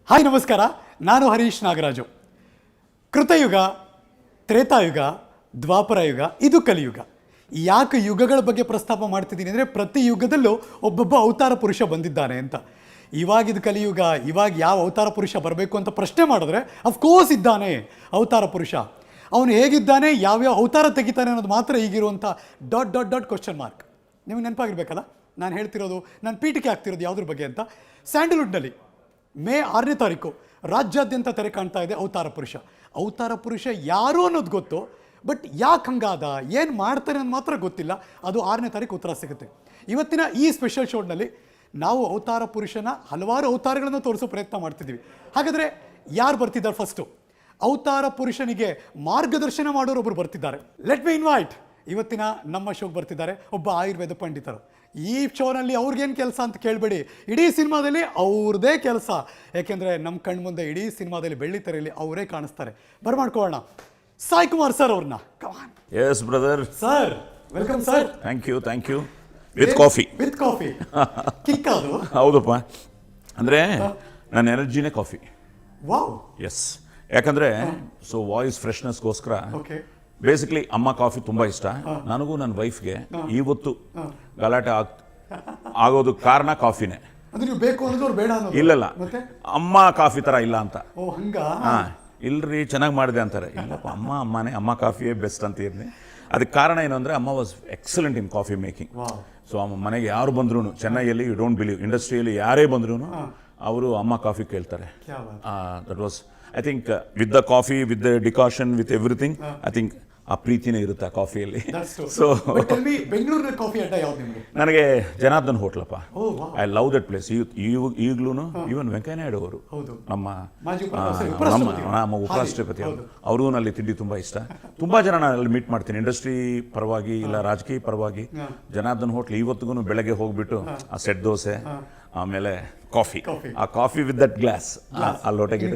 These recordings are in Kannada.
ಹಾಯ್ ನಮಸ್ಕಾರ, ನಾನು ಹರೀಶ್ ನಾಗರಾಜು. ಕೃತಯುಗ, ತ್ರೇತಾಯುಗ, ದ್ವಾಪರಯುಗ, ಇದು ಕಲಿಯುಗ. ಯಾಕೆ ಯುಗಗಳ ಬಗ್ಗೆ ಪ್ರಸ್ತಾಪ ಮಾಡ್ತಿದ್ದೀನಿ ಅಂದರೆ ಪ್ರತಿ ಯುಗದಲ್ಲೂ ಒಬ್ಬೊಬ್ಬ ಅವತಾರ ಪುರುಷ ಬಂದಿದ್ದಾನೆ ಅಂತ. ಇವಾಗಿದು ಕಲಿಯುಗ, ಇವಾಗ ಯಾವ ಅವತಾರ ಪುರುಷ ಬರಬೇಕು ಅಂತ ಪ್ರಶ್ನೆ ಮಾಡಿದ್ರೆ ಅಫ್ಕೋರ್ಸ್ ಇದ್ದಾನೆ ಅವತಾರ ಪುರುಷ. ಅವನು ಹೇಗಿದ್ದಾನೆ, ಯಾವ್ಯಾವ ಅವತಾರ ತೆಗಿತಾನೆ ಅನ್ನೋದು ಮಾತ್ರ ಈಗಿರುವಂಥ dot dot dot question mark. ನಿಮಗೆ ನೆನಪಾಗಿರ್ಬೇಕಲ್ಲ ನಾನು ಹೇಳ್ತಿರೋದು, ನಾನು ಪೀಠಿಕೆ ಆಗ್ತಿರೋದು ಯಾವುದ್ರ ಬಗ್ಗೆ ಅಂತ. ಸ್ಯಾಂಡಲ್ವುಡ್ನಲ್ಲಿ ಮೇ 6ನೇ ತಾರೀಕು ರಾಜ್ಯಾದ್ಯಂತ ತೆರೆ ಕಾಣ್ತಾ ಇದೆ ಅವತಾರ ಪುರುಷ. ಅವತಾರ ಪುರುಷ ಯಾರು ಅನ್ನೋದು ಗೊತ್ತು, ಬಟ್ ಯಾಕೆ ಹಂಗಾದ, ಏನು ಮಾಡ್ತಾರೆ ಅನ್ನೋದು ಮಾತ್ರ ಗೊತ್ತಿಲ್ಲ. ಅದು 6ನೇ ತಾರೀಕು ಉತ್ತರ ಸಿಗುತ್ತೆ. ಇವತ್ತಿನ ಈ ಸ್ಪೆಷಲ್ ಶೋನಲ್ಲಿ ನಾವು ಅವತಾರ ಪುರುಷನ ಹಲವಾರು ಅವತಾರಗಳನ್ನು ತೋರಿಸೋ ಪ್ರಯತ್ನ ಮಾಡ್ತಿದ್ದೀವಿ. ಹಾಗಾದರೆ ಯಾರು ಬರ್ತಿದ್ದಾರೆ? ಫಸ್ಟು ಅವತಾರ ಪುರುಷನಿಗೆ ಮಾರ್ಗದರ್ಶನ ಮಾಡೋರೊಬ್ಬರು ಬರ್ತಿದ್ದಾರೆ. Let me invite. ಇವತ್ತಿನ ನಮ್ಮ ಶೋಗೆ ಬರ್ತಿದ್ದಾರೆ ಒಬ್ಬ ಆಯುರ್ವೇದ ಪಂಡಿತರು. ಈ ಶೋನಲ್ಲಿ ಅವ್ರಿಗೇನು ಕೆಲಸ ಅಂತ ಕೇಳಬೇಡಿ, ಇಡೀ ಸಿನಿಮಾದಲ್ಲಿ ಅವ್ರದ್ದೇ ಕೆಲಸ. ಯಾಕೆಂದರೆ ನಮ್ಮ ಕಣ್ಮುಂದೆ ಇಡೀ ಸಿನಿಮಾದಲ್ಲಿ ಬೆಳ್ಳಿ ತೆರೆಯಲ್ಲಿ ಅವರೇ ಕಾಣಿಸ್ತಾರೆ. ಬರ್ಮಾಡ್ಕೊಳ್ಳೋಣ ಸಾಯಿ ಕುಮಾರ್ ಸರ್ ಅವ್ರನ್ನ. Come on. Yes brother. Sir welcome sir. Thank you. With coffee. Kick ಅದು. ಹೌದಪ್ಪ, ಅಂದರೆ ನನ್ನ ಎನರ್ಜಿನೇ ಕಾಫಿ. ವಾವ್. ಎಸ್, ಯಾಕಂದರೆ ಸೊ ವಾಯ್ಸ್ ಫ್ರೆಶ್ನೆಸ್ಗೋಸ್ಕರ ಓಕೆ. ಬೇಸಿಕ್ಲಿ ಅಮ್ಮ ಕಾಫಿ ತುಂಬ ಇಷ್ಟ. ನನಗೂ ನನ್ನ ವೈಫ್ಗೆ ಇವತ್ತು ಗಲಾಟೆ ಆಗೋದು ಕಾರಣ ಕಾಫಿನೇ. ಅಂದ್ರೆ ನೀವು ಬೇಕು ಅನ್ನೋದು ಅವ್ರು ಬೇಡ ಅನ್ನೋದು? ಇಲ್ಲಲ್ಲ, ಅಮ್ಮ ಕಾಫಿ ಥರ ಇಲ್ಲ ಅಂತ. ಓ ಹಂಗ? ಹಾಂ, ಇಲ್ರಿ ಚೆನ್ನಾಗಿ ಮಾಡಿದೆ ಅಂತಾರೆ. ಇಲ್ಲಪ್ಪ, ಅಮ್ಮನೇ, ಅಮ್ಮ ಕಾಫಿಯೇ ಬೆಸ್ಟ್ ಅಂತ ಇರ್ನಿ. ಅದಕ್ಕೆ ಕಾರಣ ಏನು ಅಂದರೆ ಅಮ್ಮ was excellent in coffee making. So ಅಮ್ಮ ಮನೆಗೆ ಯಾರು ಬಂದ್ರೂ, ಚೆನ್ನೈಯಲ್ಲಿ ಯು ಡೋಂಟ್ ಬಿಲೀವ್, ಇಂಡಸ್ಟ್ರಿಯಲ್ಲಿ ಯಾರೇ ಬಂದ್ರೂ ಅವರು ಅಮ್ಮ ಕಾಫಿ ಕೇಳ್ತಾರೆ. That was I think with the coffee, with the decoction, with everything, I think ಆ ಪ್ರೀತಿನೇ ಇರುತ್ತೆ ಆ ಕಾಫಿಯಲ್ಲಿ. ಸೊ ಬೆಂಗಳೂರಿನ ಕಾಫಿ ಅಡ್ಡ ಯಾವ್ದು ನಿಮಗೆ? ನನಗೆ ಜನಾರ್ದನ್ ಹೋಟ್ಲಪ್ಪ. I love that place. ಈಗಲೂ ಈವನ್ ವೆಂಕಯ್ಯ ನಾಯ್ಡು ಅವರು, ನಮ್ಮ ಉಪರಾಷ್ಟ್ರಪತಿ ಅವರು, ಅಲ್ಲಿ ತಿಂಡಿ ತುಂಬ ಇಷ್ಟ. ತುಂಬ ಜನ ನಾನು ಅಲ್ಲಿ ಮೀಟ್ ಮಾಡ್ತೀನಿ, ಇಂಡಸ್ಟ್ರಿ ಪರವಾಗಿ ಇಲ್ಲ ರಾಜಕೀಯ ಪರವಾಗಿ. ಜನಾರ್ದನ್ ಹೋಟ್ಲ್ ಇವತ್ತಿಗೂ ಬೆಳಗ್ಗೆ ಹೋಗ್ಬಿಟ್ಟು ಆ ಸೆಟ್ ದೋಸೆ, ಆಮೇಲೆ ಕಾಫಿ, ಆ ಕಾಫಿ ವಿತ್ ದಟ್ ಗ್ಲಾಸ್, ಆ ಲೋಟೆಗೆ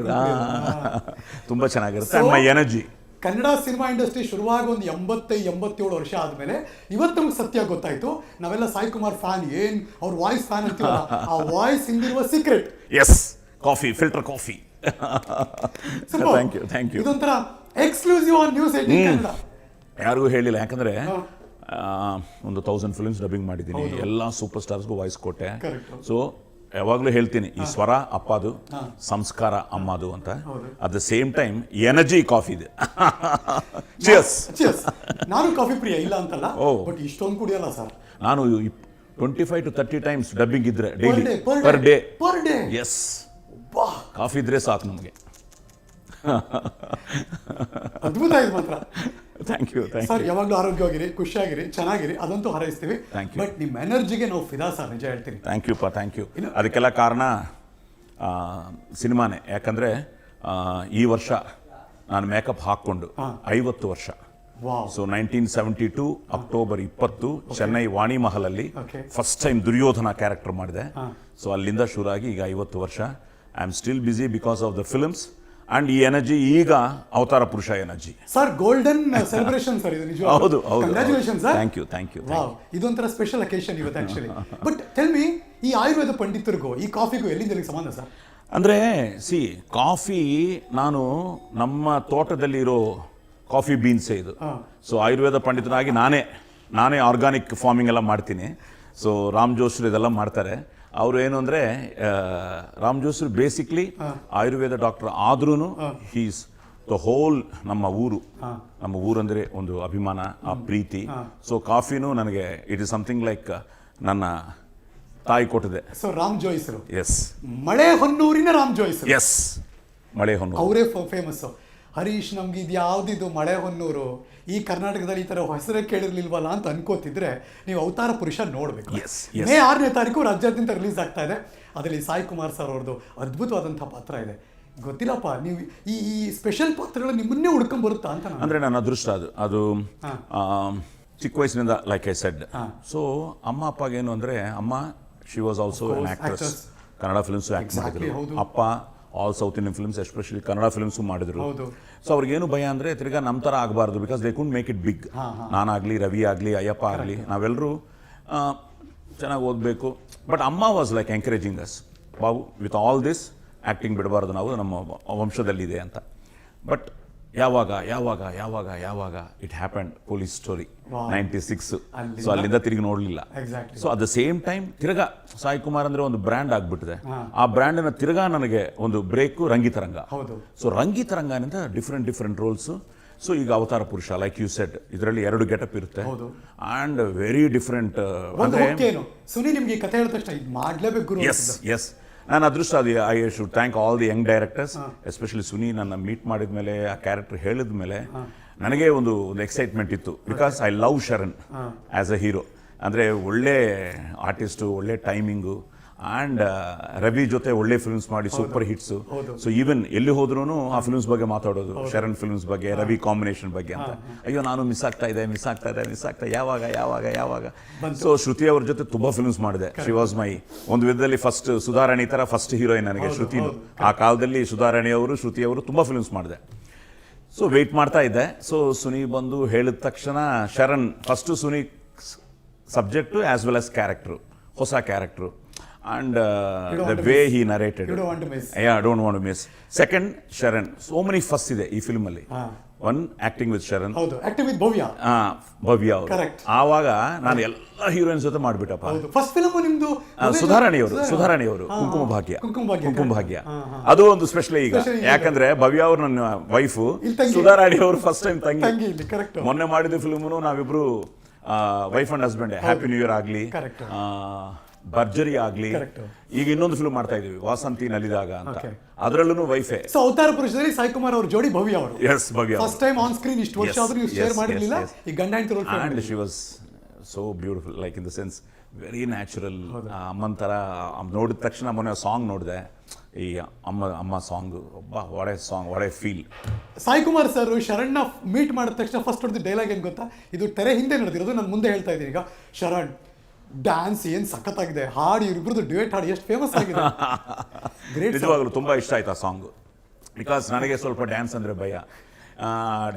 ತುಂಬ ಚೆನ್ನಾಗಿರುತ್ತೆ. And my energy. Kannada cinema industry ಶುರುವಾಗಿ ಒಂದು 87 ವರ್ಷ ಆದಮೇಲೆ ಇವತ್ತು ನಮ್ಗೆ ಸತ್ಯ ಗೊತ್ತಾಯ್ತು. ನಾವೆಲ್ಲ ಸಾಯಿ ಕುಮಾರ್ ಫ್ಯಾನ್, ಏನ್ ಅವ್ರ ವಾಯ್ಸ್ ಫ್ಯಾನ್ ಅಂತೀವಲ್ಲ, ಆ ವಾಯ್ಸ್ ಹಿಂದಿರುವ secret yes coffee, filter coffee. Thank you. ಇದೊಂಥರ ಎಕ್ಸ್ಕ್ಲೂಸಿವ್ ಆನ್ ನ್ಯೂಸ್ 18 ಕನ್ನಡ. ಯಾರಿಗೂ ಹೇಳಿಲ್ಲ, ಯಾಕಂದ್ರೆ ಒಂದು 1000 ಫಿಲ್ಮ್ಸ್ ಡಬ್ಬಿಂಗ್ ಮಾಡಿದ್ದೀನಿ, ಎಲ್ಲ ಸೂಪರ್ ಸ್ಟಾರ್ಸ್ಗೂ ವಾಯ್ಸ್ ಕೊಟ್ಟೆ. ಸೊ ಯಾವಾಗಲೂ ಹೇಳ್ತೀನಿ, ಈ ಸ್ವರ ಅಪ್ಪದು, ಸಂಸ್ಕಾರ ಅಮ್ಮದು ಅಂತ. At the same time energy coffee ಇದೆ. ನಾನು ಕಾಫಿ ಪ್ರಿಯ ಇಲ್ಲ ಅಂತಲ್ಲ, ಬಟ್ ಇಷ್ಟೊಂದು ಕುಡಿಯಲ್ಲ ಸರ್. ನಾನು 25 to 30 ಟೈಮ್ಸ್ ಡಬ್ಬಿಂಗ್ ಇದ್ರೆ daily, per day. Yes, coffee ಇದ್ರೆ ಸಾಕು ನಮಗೆ. ಅದ್ಭುತ ಆಯ್ತು ಮಾತ್ರ. Thank you sir. ಯಾವಾಗಲೂ ಆರೋಗ್ಯವಾಗಿರಿ, ಖುಷಿಯಾಗಿರಿ, ಚೆನ್ನಾಗಿರಿ, ಅದಂತೂ ಹಾರೈಸ್ತೀವಿ. ಬಟ್ ನಿಮ್ಮ ಎನರ್ಜಿಗೆ ನಾವು ಫಿದಾ ಸರ್, ನಿಜ ಹೇಳ್ತೀನಿ. Thank you. ಅದಕ್ಕೆಲ್ಲ ಕಾರಣ ಸಿನಿಮಾನೇ. ಯಾಕಂದರೆ ಈ ವರ್ಷ ನಾನು ಮೇಕಪ್ ಹಾಕ್ಕೊಂಡು 50 ವರ್ಷ. ಸೊ 1972 ಅಕ್ಟೋಬರ್ 20 ಚೆನ್ನೈ ವಾಣಿ ಮಹಲಲ್ಲಿ ಫಸ್ಟ್ ಟೈಮ್ ದುರ್ಯೋಧನ ಕ್ಯಾರೆಕ್ಟರ್ ಮಾಡಿದೆ. ಸೊ ಅಲ್ಲಿಂದ ಶುರುವಾಗಿ ಈಗ 50 ವರ್ಷ. I am still busy because of the films. And ಈ ಎನರ್ಜಿ ಈಗ Avatara Purusha energy. Sir golden celebration sir ಇದು, ನಿಜ. ಹೌದು. Congratulation sir. Thank you. ಇದೊಂಥರ ಸ್ಪೆಷಲ್ ಅಕೇಶನ್ ಇವತ್ತು ಆಕ್ಚುಲಿ. ಬಟ್ ಟೆಲ್ ಮಿ, ಈ ಆಯುರ್ವೇದ ಪಂಡಿತರಿಗೂ ಈ ಕಾಫಿಗೂ ಎಲ್ಲಿಂದ ಸಂಬಂಧ ಸರ್? ಅಂದರೆ ಕಾಫಿ, ನಾನು ನಮ್ಮ ತೋಟದಲ್ಲಿರೋ ಕಾಫಿ ಬೀನ್ಸೇ ಇದು. ಸೊ ಆಯುರ್ವೇದ ಪಂಡಿತನಾಗಿ ನಾನೇ ಆರ್ಗಾನಿಕ್ ಫಾರ್ಮಿಂಗ್ ಎಲ್ಲ ಮಾಡ್ತೀನಿ. ಸೊ ರಾಮ್ ಜೋಶ್ರು ಇದೆಲ್ಲ ಮಾಡ್ತಾರೆ. ಅವರು ಏನು ಅಂದರೆ, ರಾಮ್ ಜೋಶ್ರು ಬೇಸಿಕ್ಲಿ ಆಯುರ್ವೇದ ಡಾಕ್ಟರ್ ಆದ್ರೂ ಹೀಸ್ ದ ಹೋಲ್ ನಮ್ಮ ಊರಂದರೆ ಒಂದು ಅಭಿಮಾನ, ಆ ಪ್ರೀತಿ. ಸೊ ಕಾಫಿನೂ ನನಗೆ ಇಟ್ ಇಸ್ ಸಮಥಿಂಗ್ ಲೈಕ್ ನನ್ನ ತಾಯಿ ಕೊಟ್ಟಿದೆ. ಸೊ ರಾಮ್ ಜೋಯಿಸರು, ಎಸ್, ಮಳೆ ಹೊನ್ನೂರಿನ ರಾಮ್ ಜೋಯಿಸರು. ಎಸ್, ಮಳೆ ಹೊನ್ನೂರು ಅವರೇ ಫೇಮಸ್. ಹರೀಶ್, ನಮ್ಗೆ ಇದು ಯಾವುದಿದು ಮಳೆ ಹೊನ್ನೂರು, ಈ ಕರ್ನಾಟಕದಲ್ಲಿ ಈ ಥರ ಹೆಸರೇ ಕೇಳಿರ್ಲಿಲ್ವಲ್ಲ ಅಂತ ಅನ್ಕೋತಿದ್ರೆ ನೀವು ಅವತಾರ ಪುರುಷ ನೋಡಬೇಕು. ಮೇ 6ನೇ ತಾರೀಕು ರಾಜ್ಯಾದ್ಯಂತ ರಿಲೀಸ್ ಆಗ್ತಾ ಇದೆ. ಅದರಲ್ಲಿ ಸಾಯಿ ಕುಮಾರ್ ಸರ್ ಅವ್ರದ್ದು ಅದ್ಭುತವಾದಂಥ ಪಾತ್ರ ಇದೆ. ಗೊತ್ತಿಲ್ಲಪ್ಪ, ನೀವು ಈ ಸ್ಪೆಷಲ್ ಪಾತ್ರಗಳು ನಿಮ್ಮನ್ನೇ ಹುಡ್ಕೊಂಡ್ ಬರುತ್ತಾ ಅಂತ. ಅಂದರೆ ನನ್ನ ಅದೃಷ್ಟ ಅದು ಚಿಕ್ಕ ವಯಸ್ಸಿನಿಂದ, ಲೈಕ್ ಐ ಸೆಡ್. ಸೊ ಅಮ್ಮ ಅಪ್ಪಗೇನು ಅಂದರೆ, ಅಮ್ಮ she was also an actress, Kannada films act ಮಾಡಿದ್ರು. ಅಪ್ಪ all South Indian films, especially Kannada films ಮಾಡಿದ್ರು. ಸೊ ಅವ್ರಿಗೇನು ಭಯ ಅಂದರೆ, ತಿರ್ಗಾ ನಮ್ಮ ಥರ ಆಗಬಾರ್ದು, because they can't make it big. ನಾನಾಗಲಿ, ರವಿ ಆಗಲಿ, ಅಯ್ಯಪ್ಪ ಆಗಲಿ, ನಾವೆಲ್ಲರೂ ಚೆನ್ನಾಗಿ ಓದಬೇಕು. ಬಟ್ ಅಮ್ಮ ವಾಸ್ ಲೈಕ್ ಎಂಕರೇಜಿಂಗ್ ಅಸ್, ಬಾಬು, ವಿತ್ ಆಲ್ ದಿಸ್ ಆ್ಯಕ್ಟಿಂಗ್ ಬಿಡಬಾರ್ದು ನಾವು, ನಮ್ಮ ವಂಶದಲ್ಲಿದೆ ಅಂತ. ಬಟ್ ಯಾವಾಗ it happened police story 96. So ಅಲ್ಲಿಂದ ತಿರುಗಿ ನೋಡಲಿಲ್ಲ. So at the same time ತಿರ್ಗಾ ಸಾಯಿ ಕುಮಾರ್ ಅಂದ್ರೆ ಒಂದು ಬ್ರ್ಯಾಂಡ್ ಆಗ್ಬಿಟ್ಟಿದೆ. ಆ ಬ್ರ್ಯಾಂಡ್ನ ತಿರ್ಗಾ ನನಗೆ ಒಂದು ಬ್ರೇಕು ರಂಗಿತರಂಗ. ಸೊ ರಂಗಿತರಂಗನಿಂದ ಡಿಫ್ರೆಂಟ್ ರೋಲ್ಸ್. ಸೊ ಈಗ ಅವತಾರ ಪುರುಷ ಲೈಕ್ ಯು ಸೆಡ್, ಇದರಲ್ಲಿ 2 ಗೆಟಪ್ ಇರುತ್ತೆ ಅಂಡ್ ವೆರಿ ಡಿಫ್ರೆಂಟ್. ಸುನಿ ನಿಮ್ಗೆ ಕಥೆ ಹೇಳಿದ ತಕ್ಷಣ ಇದು ಮಾಡಲೇಬೇಕು. ಎಸ್ ನಾನು ಅದೃಷ್ಟ ಅದು. I should thank all the Young directors, especially Suni. ನನ್ನ ಮೀಟ್ ಮಾಡಿದ ಮೇಲೆ ಆ ಕ್ಯಾರೆಕ್ಟರ್ ಹೇಳಿದ ಮೇಲೆ ನನಗೆ ಒಂದು ಎಕ್ಸೈಟ್ಮೆಂಟ್ ಇತ್ತು. Because I love Sharan as a hero. ಅಂದರೆ ಒಳ್ಳೆ ಆರ್ಟಿಸ್ಟು, ಒಳ್ಳೆ ಟೈಮಿಂಗು, ಆ್ಯಂಡ್ ರವಿ ಜೊತೆ ಒಳ್ಳೆ ಫಿಲ್ಮ್ಸ್ ಮಾಡಿ ಸೂಪರ್ ಹಿಟ್ಸು. ಸೊ ಈವನ್ ಎಲ್ಲಿ ಹೋದ್ರೂ ಆ ಫಿಲ್ಮ್ಸ್ ಬಗ್ಗೆ ಮಾತಾಡೋದು, ಶರಣ್ ಫಿಲ್ಮ್ಸ್ ಬಗ್ಗೆ, ರವಿ ಕಾಂಬಿನೇಷನ್ ಬಗ್ಗೆ ಅಂತ. ಅಯ್ಯೋ ನಾನು ಮಿಸ್ ಆಗ್ತಾ ಇದೆ ಯಾವಾಗ. ಸೊ ಶ್ರುತಿ ಅವ್ರ ಜೊತೆ ತುಂಬಾ ಫಿಲ್ಮ್ಸ್ ಮಾಡಿದೆ. ಶಿ ವಾಸ್ ಮೈ ಒಂದು ವಿಧದಲ್ಲಿ ಸುಧಾರಾಣಿ ತರ ಫಸ್ಟ್ ಹೀರೋಯಿನ್ ನನಗೆ ಶ್ರುತಿ. ಆ ಕಾಲದಲ್ಲಿ ಸುಧಾರಾಣಿ ಅವರು, ಶ್ರುತಿ ಅವರು ತುಂಬಾ ಫಿಲ್ಮ್ಸ್ ಮಾಡಿದೆ. ಸೊ ವೆಯ್ಟ್ ಮಾಡ್ತಾ ಇದ್ದೆ. ಸೊ ಸುನಿ ಬಂದು ಹೇಳಿದ ತಕ್ಷಣ Sharan first Suni subject as well as character, ಹೊಸ character. And the way he narrated, you don't want to miss. Yeah, I don't want to miss. Second, Sharan. So many firsts ಇದೆ ಈ ಫಿಲ್ಮ್ ಅಲ್ಲಿ. One, acting with Sharan. ಹೌದು, acting with ಭವ್ಯ. ಭವ್ಯ ಅವರು. Correct. ಆವಾಗ ನಾನು ಎಲ್ಲ ಹೀರೋಯಿನ್ಸ್ ಜೊತೆ ಮಾಡ್ಬಿಟ್ಟಪ್ಪ. ಹೌದು, ಫಸ್ಟ್ ಫಿಲ್ಮ್ ನಿಮ್ದು ಸುಧಾರಾಣಿ ಅವರು ಕುಂಕುಮ ಭಾಗ್ಯ. ಅದು ಒಂದು ಸ್ಪೆಷಲ್ ಈಗ. ಯಾಕಂದ್ರೆ ಭವ್ಯ ಅವರು ನನ್ನ ವೈಫು, ಸುಧಾರಾಣಿ ಅವರು ಫಸ್ಟ್ ಟೈಮ್ ತಂಗಿ. ಮೊನ್ನೆ ಮಾಡಿದ ಫಿಲ್ಮ್ನು ನಾವಿಬ್ರು wife and husband. Happy new year ಆಗ್ಲಿ, ಭರ್ಜರಿ ಆಗ್ಲಿ. ಈಗ ಇನ್ನೊಂದು ಫಿಲ್ಮ್ ಮಾಡ್ತಾ ಇದೀವಿ, ವಾಸಂತಿ ನಲಿದಾಗ ಅಂತ. ಅದರಲ್ಲೂ ವೈಫೆ. ಸೊ ಅವತಾರ ಪುರುಷದಲ್ಲಿ ಸಾಯಿ ಕುಮಾರ್ ಅವ್ರ ಜೋಡಿ ಭವ್ಯ ಅವರು. Yes, Bhavya first time on screen. ಇಷ್ಟು ವರ್ಷ ಆದ್ರೂ ನೀವು ಶೇರ್ ಮಾಡಿರಲಿಲ್ಲ. ಈ ಗಂಡ ಹೆಂಡತಿ role. And she was so beautiful, like in the sense very natural. ಅಮ್ಮನ ಥರ ನೋಡಿದ ತಕ್ಷಣ ಮೊನ್ನೆ ಸಾಂಗ್ ನೋಡಿದೆ, ಈ ಅಮ್ಮ song. What a feel. Sai Kumar sir ಶರಣ್ನ ಮೀಟ್ ಮಾಡಿದ ತಕ್ಷಣ ಫಸ್ಟ್ ಹೊಡೆದ ಡೈಲಾಗ್ ಏನು ಗೊತ್ತಾ? ಇದು ತೆರೆ ಹಿಂದೆ ನಡೆದಿರೋದು, ನಾನು ಮುಂದೆ ಹೇಳ್ತಾ ಇದ್ದೀನಿ. ಈಗ ಶರಣ್ ಡ್ಯಾನ್ಸ್ ಏನು ಸಖತ್ತಾಗಿದೆ, ಹಾಡು ಇವರಿಬ್ರದ್ದು ಡ್ಯೂಯೆಟ್ ಹಾಡು ಎಷ್ಟು ಫೇಮಸ್ ಆಗಿದೆ. ನಿಜವಾಗ್ಲೂ ತುಂಬ ಇಷ್ಟ ಆಯ್ತು ಆ ಸಾಂಗು. ಬಿಕಾಸ್ ನನಗೆ ಸ್ವಲ್ಪ ಡ್ಯಾನ್ಸ್ ಅಂದರೆ ಭಯ.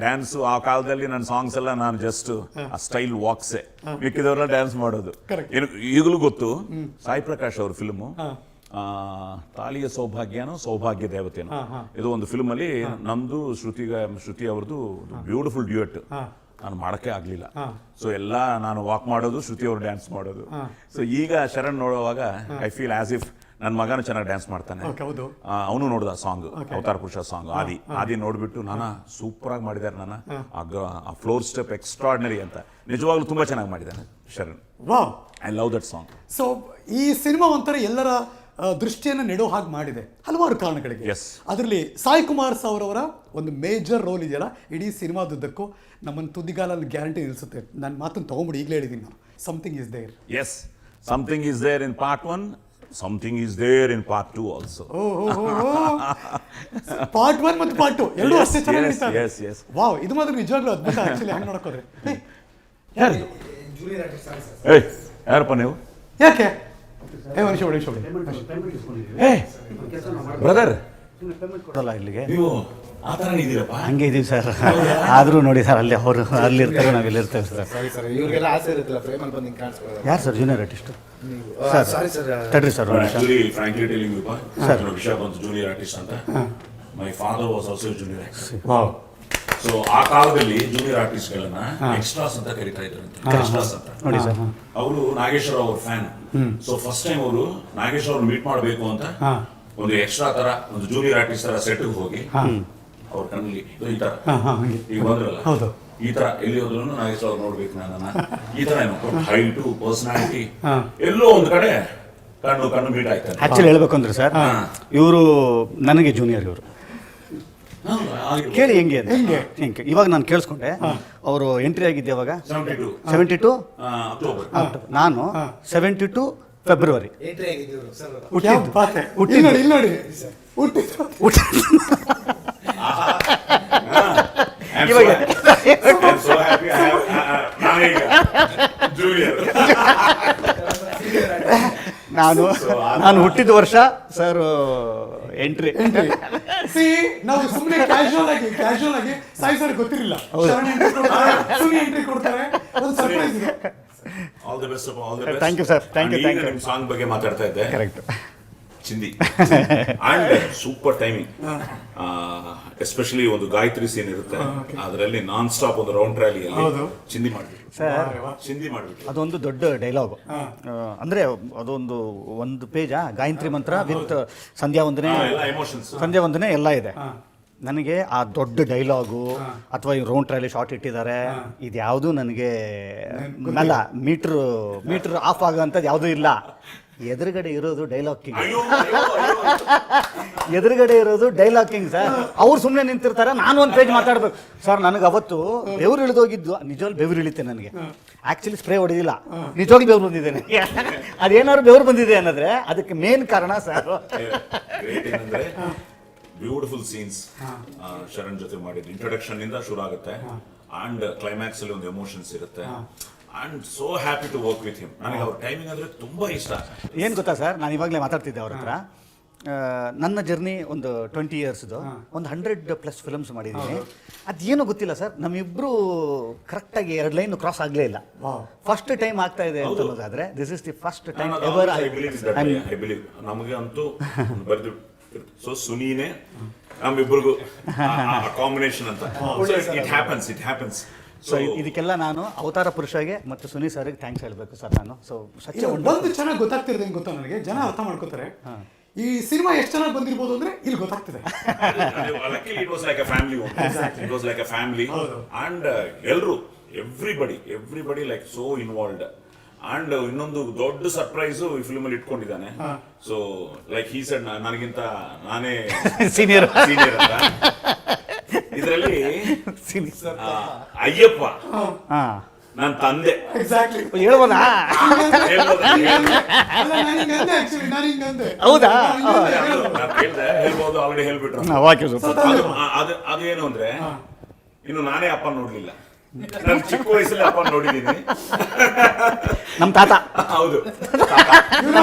ಡ್ಯಾನ್ಸು ಆ ಕಾಲದಲ್ಲಿ ನನ್ನ ಸಾಂಗ್ಸ್ ಎಲ್ಲ ನಾನು ಜಸ್ಟ್ ಆ ಸ್ಟೈಲ್ ವಾಕ್ಸೆ, ಮಿಕ್ಕಿದವ್ರನ್ನ ಡ್ಯಾನ್ಸ್ ಮಾಡೋದು. ಈಗಲೂ ಗೊತ್ತು ಸಾಯಿ ಪ್ರಕಾಶ್ ಅವ್ರ ಫಿಲ್ಮು ತಾಳಿಯ ಸೌಭಾಗ್ಯ ದೇವತೆನೋ, ಇದು ಒಂದು ಫಿಲ್ಮ್ ಅಲ್ಲಿ ನಮ್ದು ಶ್ರುತಿ ಅವ್ರದ್ದು ಬ್ಯೂಟಿಫುಲ್ ಡ್ಯೂಯೆಟ್ ನಾನು ಮಾಡೋಕ್ಕೆ ಆಗಲಿಲ್ಲ. ಸೊ ಎಲ್ಲ ನಾನು ವಾಕ್ ಮಾಡೋದು, ಶ್ರುತಿ ಅವರು ಡ್ಯಾನ್ಸ್ ಮಾಡೋದು. ಸೊ ಈಗ ಶರಣ್ ನೋಡುವಾಗ ಐ ಫೀಲ್ ಆಸ್ ಇಫ್ ನನ್ನ ಮಗನೂ ಚೆನ್ನಾಗಿ ಡ್ಯಾನ್ಸ್ ಮಾಡ್ತಾನೆ. ಅವನು ನೋಡಿದ ಸಾಂಗ್, ಅವತಾರ ಪುರುಷ ಸಾಂಗ್ ಆದಿ ನೋಡ್ಬಿಟ್ಟು ನಾನು ಸೂಪರ್ ಆಗಿ ಮಾಡಿದ್ದಾರೆ. ನಾನು ಆ ಫ್ಲೋರ್ ಸ್ಟೆಪ್ ಎಕ್ಸ್ಟ್ರಾರ್ಡಿನರಿ ಅಂತ ನಿಜವಾಗ್ಲೂ ತುಂಬಾ ಚೆನ್ನಾಗಿ ಮಾಡಿದ್ದಾನೆ Sharan. I love that song. So ಈ ಸಿನಿಮಾ ಒಂಥರ ಎಲ್ಲರ ದೃಷ್ಟಿಯನ್ನು ನೆಡೋ ಹಾಗೆ ಮಾಡಿದೆ ಹಲವಾರು ಕಾರಣಗಳಿಗೆ. ಅದರಲ್ಲಿ ಸಾಯಿ ಕುಮಾರ್ ಅವರವರ ಒಂದು ಮೇಜರ್ ರೋಲ್ ಇದೆಯಲ್ಲ ಇಡೀ ಸಿನಿಮಾದುದ್ದಕ್ಕೂ ನಮ್ಮನ್ನು ತುದಿಗಾಲಲ್ಲಿ ಗ್ಯಾರಂಟಿ ನಿಲ್ಲಿಸುತ್ತೆ. ನನ್ನ ಮಾತನ್ನು ತಗೊಂಬಿಡಿ, ಈಗಲೇ ಹೇಳಿದ್ದೀನಿ ನಾನು. Something is there. Yes, something is there in part 1, something is there in part 2 also. Part 1 ಮತ್ತು ಪಾರ್ಟ್ 2 ಎರಡೂ ಅಷ್ಟೇ ಚೆನ್ನಾಗಿ. ವಾವ್, ಇದು ಮಾತ್ರ ನಿಜವಾಗ್ಲೂ ಅದ್ಭುತ. ಆಕ್ಚುಲಿ ಹಂಗೆ ನೋಡೋಕೋದ್ರೆ ಯಾರಪ್ಪ ನೀವು? ಯಾಕೆ ಬ್ರದರ್ ಕೊಡಲ್ಲ ಇಲ್ಲಿಗೆ, ನೀವು ಆ ಥರ ಇದೀರಪ್ಪ? ಹಂಗೆ ಇದೀವಿ ಸರ್. ಆದರೂ ನೋಡಿ ಸರ್, ಅಲ್ಲಿ ಅವರು ಅಲ್ಲಿ ಇರ್ತಾರೆ, ನಾವೆಲ್ಲ ಇರ್ತೇವೆ ಸರ್. ಇವ್ರಿಗೆಲ್ಲ ಆಸೆ ಇರುತ್ತಲ್ಲ ಫ್ರೇಮಲ್ಲಿ ಬಂದು ಹಿಂಗೆ ಕಾಣಿಸ್ಕೊಳ್ಳೋದು. ಯಾರು sir junior artist? Sorry sir, ತಡ್ರಿ ಸರ್. ಫ್ರಾಂಕ್ಲಿ ಟೆಲಿಂಗ್ ಯು ವಿಷಯ ಬಂತು ಜೂನಿಯರ್ ಆರ್ಟಿಸ್ಟ್ ಅಂತ. My father was also junior artist. So ಆ ಕಾಲದಲ್ಲಿ ಜೂನಿಯರ್ ಆರ್ಟಿಸ್ಟ್ಗಳನ್ನ ಎಕ್ಸ್ಟ್ರಾಸ್ ಅಂತ ಕರೀತಾ ಇದ್ರು. ಎಕ್ಸ್ಟ್ರಾಸ್ ಅಂತ ನೋಡಿ ಸರ್. ಅವರು ನಾಗೇಶ್ವರ ಅವ್ರ ಫ್ಯಾನ್. ಸೊ ಫಸ್ಟ್ ಟೈಮ್ ಅವರು ನಾಗೇಶ್ವರ ಅವ್ರು ಮೀಟ್ ಮಾಡಬೇಕು ಅಂತ ಒಂದು ಎಕ್ಸ್ಟ್ರಾ ತರ ಒಂದು ಜೂನಿಯರ್ ಆರ್ಟಿಸ್ಟ್ ತರ ಸೆಟ್ಗೆ ಹೋಗಿ ಅವ್ರ ಕಣ್ಣಲ್ಲಿ ಈ ತರ ಈಗ ಬಂದ್ರಲ್ಲ ಈ ತರ ಎಲ್ಲಿ ಹೋದ್ರು ನಾಗೇಶ್ವರ ಅವ್ರು ನೋಡ್ಬೇಕು ನನ್ನ ಈ ತರ ಹೈಟು ಪರ್ಸನಾಲಿಟಿ ಎಲ್ಲೋ ಒಂದು ಕಡೆ ಕಣ್ಣು ಮೀಟ್ ಆಯ್ತಾರೆ. ಆಕ್ಚುಲಿ ಹೇಳ್ಬೇಕು ಅಂದ್ರೆ ಸರ್, ಇವರು ನನಗೆ ಜೂನಿಯರ್. ಇವರು ಕೇಳಿ ಹೆಂಗೆ ಹೆಂಗೆ ಇವಾಗ ನಾನು ಕೇಳಿಸ್ಕೊಂಡೆ. ಅವರು ಎಂಟ್ರಿ ಆಗಿದ್ದೆ ಯಾವಾಗ? 72 ಅಕ್ಟೋಬರ್. ನಾನು 72 ಫೆಬ್ರವರಿ ನಾನು ಹುಟ್ಟಿದ ವರ್ಷ ಸರ್ ಎಂಟ್ರಿ. ನಾವು ಸುಮ್ಮನೆ ಕ್ಯಾಶುವಲ್ ಆಗಿ ಸಾಯಿ ಸರ್ ಗೊತ್ತಿರಲಿಲ್ಲ, ಎಂಟ್ರಿ ಕೊಡ್ತಾರೆ. ಒಂದು ಸರ್ಪ್ರೈಸ್ ಇದೆ. All the best. Thank you sir. Thank you. Song ಬಗ್ಗೆ ಮಾತಾಡ್ತಾ ಇದ್ದೆ. ಕರೆಕ್ಟ್. ಚಿಂದಿ ಅಂಡ್ ಸೂಪರ್ ಟೈಮಿಂಗ್, ಎಸ್ಪೆಷಲಿ ಒಂದು ಗಾಯತ್ರಿ ಸೀನ್ ಇರುತ್ತೆ, ಅದರಲ್ಲಿ ನಾನ್ ಸ್ಟಾಪ್ ಒಂದು ರೌಂಡ್ ರ್ಯಾಲಿಯಲ್ಲಿ ಚಿಂದಿ ಮಾಡ್ಬಿಟ್ಟು ಚಿಂದಿ ಮಾಡ್ಬಿಟ್ಟು ಅದೊಂದು ದೊಡ್ಡ ಡೈಲಾಗು. ಅಂದರೆ ಒಂದು ಪೇಜಾ ಗಾಯತ್ರಿ ಮಂತ್ರ ವಿತ್ ಸಂಧ್ಯಾ ವಂದನೆ, ಎಮೋಷನ್ಸ್, ಸಂಧ್ಯಾ ವಂದನೆ ಎಲ್ಲ ಇದೆ. ನನಗೆ ಆ ದೊಡ್ಡ ಡೈಲಾಗು ಅಥವಾ ಈ ರೌಂಡ್ ಟ್ರೈಲಿ ಶಾರ್ಟ್ ಇಟ್ಟಿದ್ದಾರೆ, ಇದ್ಯಾವುದೂ ನನಗೆ ಅಲ್ಲ, ಮೀಟ್ರ್ ಆಫ್ ಆಗೋಂಥದ್ದು ಯಾವುದೂ ಇಲ್ಲ. ಎದುರುಗಡೆ ಇರೋದು ಡೈಲಾಗ್ ಕಿಂಗ್, ಎದುರುಗಡೆ ಇರೋದು ಡೈಲಾಗ್ ಕಿಂಗ್ ಸರ್. ಅವ್ರು ಸುಮ್ಮನೆ ನಿಂತಿರ್ತಾರೆ, ನಾನು ಒಂದು ಪೇಜ್ ಮಾತಾಡ್ಬೇಕು ಸರ್. ನನಗೆ ಅವತ್ತು ಬೆವರು ಇಳಿದೋಗಿದ್ದು, ನಿಜವಾಗ್ಲೂ ಬೆವರು ಇಳಿತೆ ನನಗೆ. ಆ್ಯಕ್ಚುಲಿ ಸ್ಪ್ರೇ ಹೊಡೆದಿಲ್ಲ, ನಿಜವಾಗ್ಲೂ ಬೆವರು ಬಂದಿದೆ ನನಗೆ. ಅದೇನಾದ್ರು ಬೆವರು ಬಂದಿದೆ ಅನ್ನೋದ್ರೆ ಅದಕ್ಕೆ ಮೇನ್ ಕಾರಣ ಸರ್. ಬ್ಯೂಟಿಫುಲ್ ಸೀನ್ಸ್ ಶರಣ್ ಜೊತೆ ಮಾಡಿದ್ದು, ಇಂಟ್ರೊಡಕ್ಷನ್ ಇಂದ ಶುರು ಆಗುತ್ತೆ ಅಂಡ್ ಕ್ಲೈಮ್ಯಾಕ್ಸ್ ಅಲ್ಲಿ ಒಂದು ಎಮೋಷನ್ಸ್ ಇರುತ್ತೆ. And so happy to work with him. ನನಗೆ ಅವ್ರ ಟೈಮಿಂಗ್ ಅಂದ್ರೆ ತುಂಬಾ ಇಷ್ಟ. ಏನು ಗೊತ್ತಾ ಸರ್, ನಾನು ಇವಾಗಲೇ ಮಾತಾಡ್ತಿದ್ದೆ ಅವ್ರ ಹತ್ರ. ನನ್ನ ಜರ್ನಿ ಒಂದು 20 ಇಯರ್ಸ್ದು, ಒಂದು 100+ ಫಿಲ್ಮ್ಸ್ ಮಾಡಿದ್ದೀನಿ. ಅದೇನೋ ಗೊತ್ತಿಲ್ಲ ಸರ್, ನಮ್ಮಿಬ್ರು ಕರೆಕ್ಟಾಗಿ 2 ಲೈನ್ ಕ್ರಾಸ್ ಆಗಲೇ ಇಲ್ಲ. ಫಸ್ಟ್ ಟೈಮ್ ಆಗ್ತಾ ಇದೆ ಅಂತ ಅನ್ನೋದಾದ್ರೆ this is the first time ever I believe. ನಮಗೆ ಅಂತೂ ಬರೆದು ಸೊ ಸುನೀನೇ ನಮ್ಮಿಬ್ಬರಿಗೂ ಕಾಂಬಿನೇಷನ್ ಅಂತ. It happens. ಸೊ ಇದಕ್ಕೆಲ್ಲ ನಾನು ಅವತಾರ ಪುರುಷಗೆ ಮತ್ತು ಸುನಿ ಸರ್ಗೆ ಥ್ಯಾಂಕ್ಸ್ ಹೇಳಬೇಕು ಸರ್. ನಾನು ಸೊ ಒಂದು ಚೆನ್ನಾಗಿ ಗೊತ್ತಾಗ್ತಿರೋದು ಗೊತ್ತಾ ನನಗೆ, ಜನ ಅರ್ಥ ಮಾಡ್ಕೋತಾರೆ ಈ ಸಿನಿಮಾ ಎಷ್ಟು ಚೆನ್ನಾಗಿ ಬಂದಿರ್ಬೋದು ಅಂದ್ರೆ ಇಲ್ಲಿ ಗೊತ್ತಾಗ್ತಿದೆ. It was like a family one. It was like a family and everybody like so involved. And ಇನ್ನೊಂದು ದೊಡ್ಡ ಸರ್ಪ್ರೈಸ್ ಈ ಫಿಲ್ಮ್ ಅಲ್ಲಿ ಇಟ್ಕೊಂಡಿದ್ದಾನೆ. ಸೊ ಲೈಕ್ ಹಿ ಸೆಡ್, ನನಗಿಂತ ನಾನೇ ಸೀನಿಯರ್ ಅಂತ. ಇದರಲ್ಲಿ ಅಯ್ಯಪ್ಪ ನನ್ನ ತಂದೆ ಹೇಳ್ಬೋದಾ? ಹೌದಾ? ಹೇಳ್ಬೋದು, ಆಲ್ರೆಡಿ ಹೇಳ್ಬಿಟ್ರು. ಅದೇನು ಅಂದ್ರೆ ಇನ್ನು ನಾನೇ ಅಪ್ಪ ನೋಡ್ಲಿಲ್ಲ. ನಾನು ಚಿಕ್ಕ ವಯಸ್ಸಲ್ಲಿ ಅಪ್ಪ ನೋಡಿದ್ದೀನಿ, ನಮ್ಮ ತಾತ. ಹೌದು,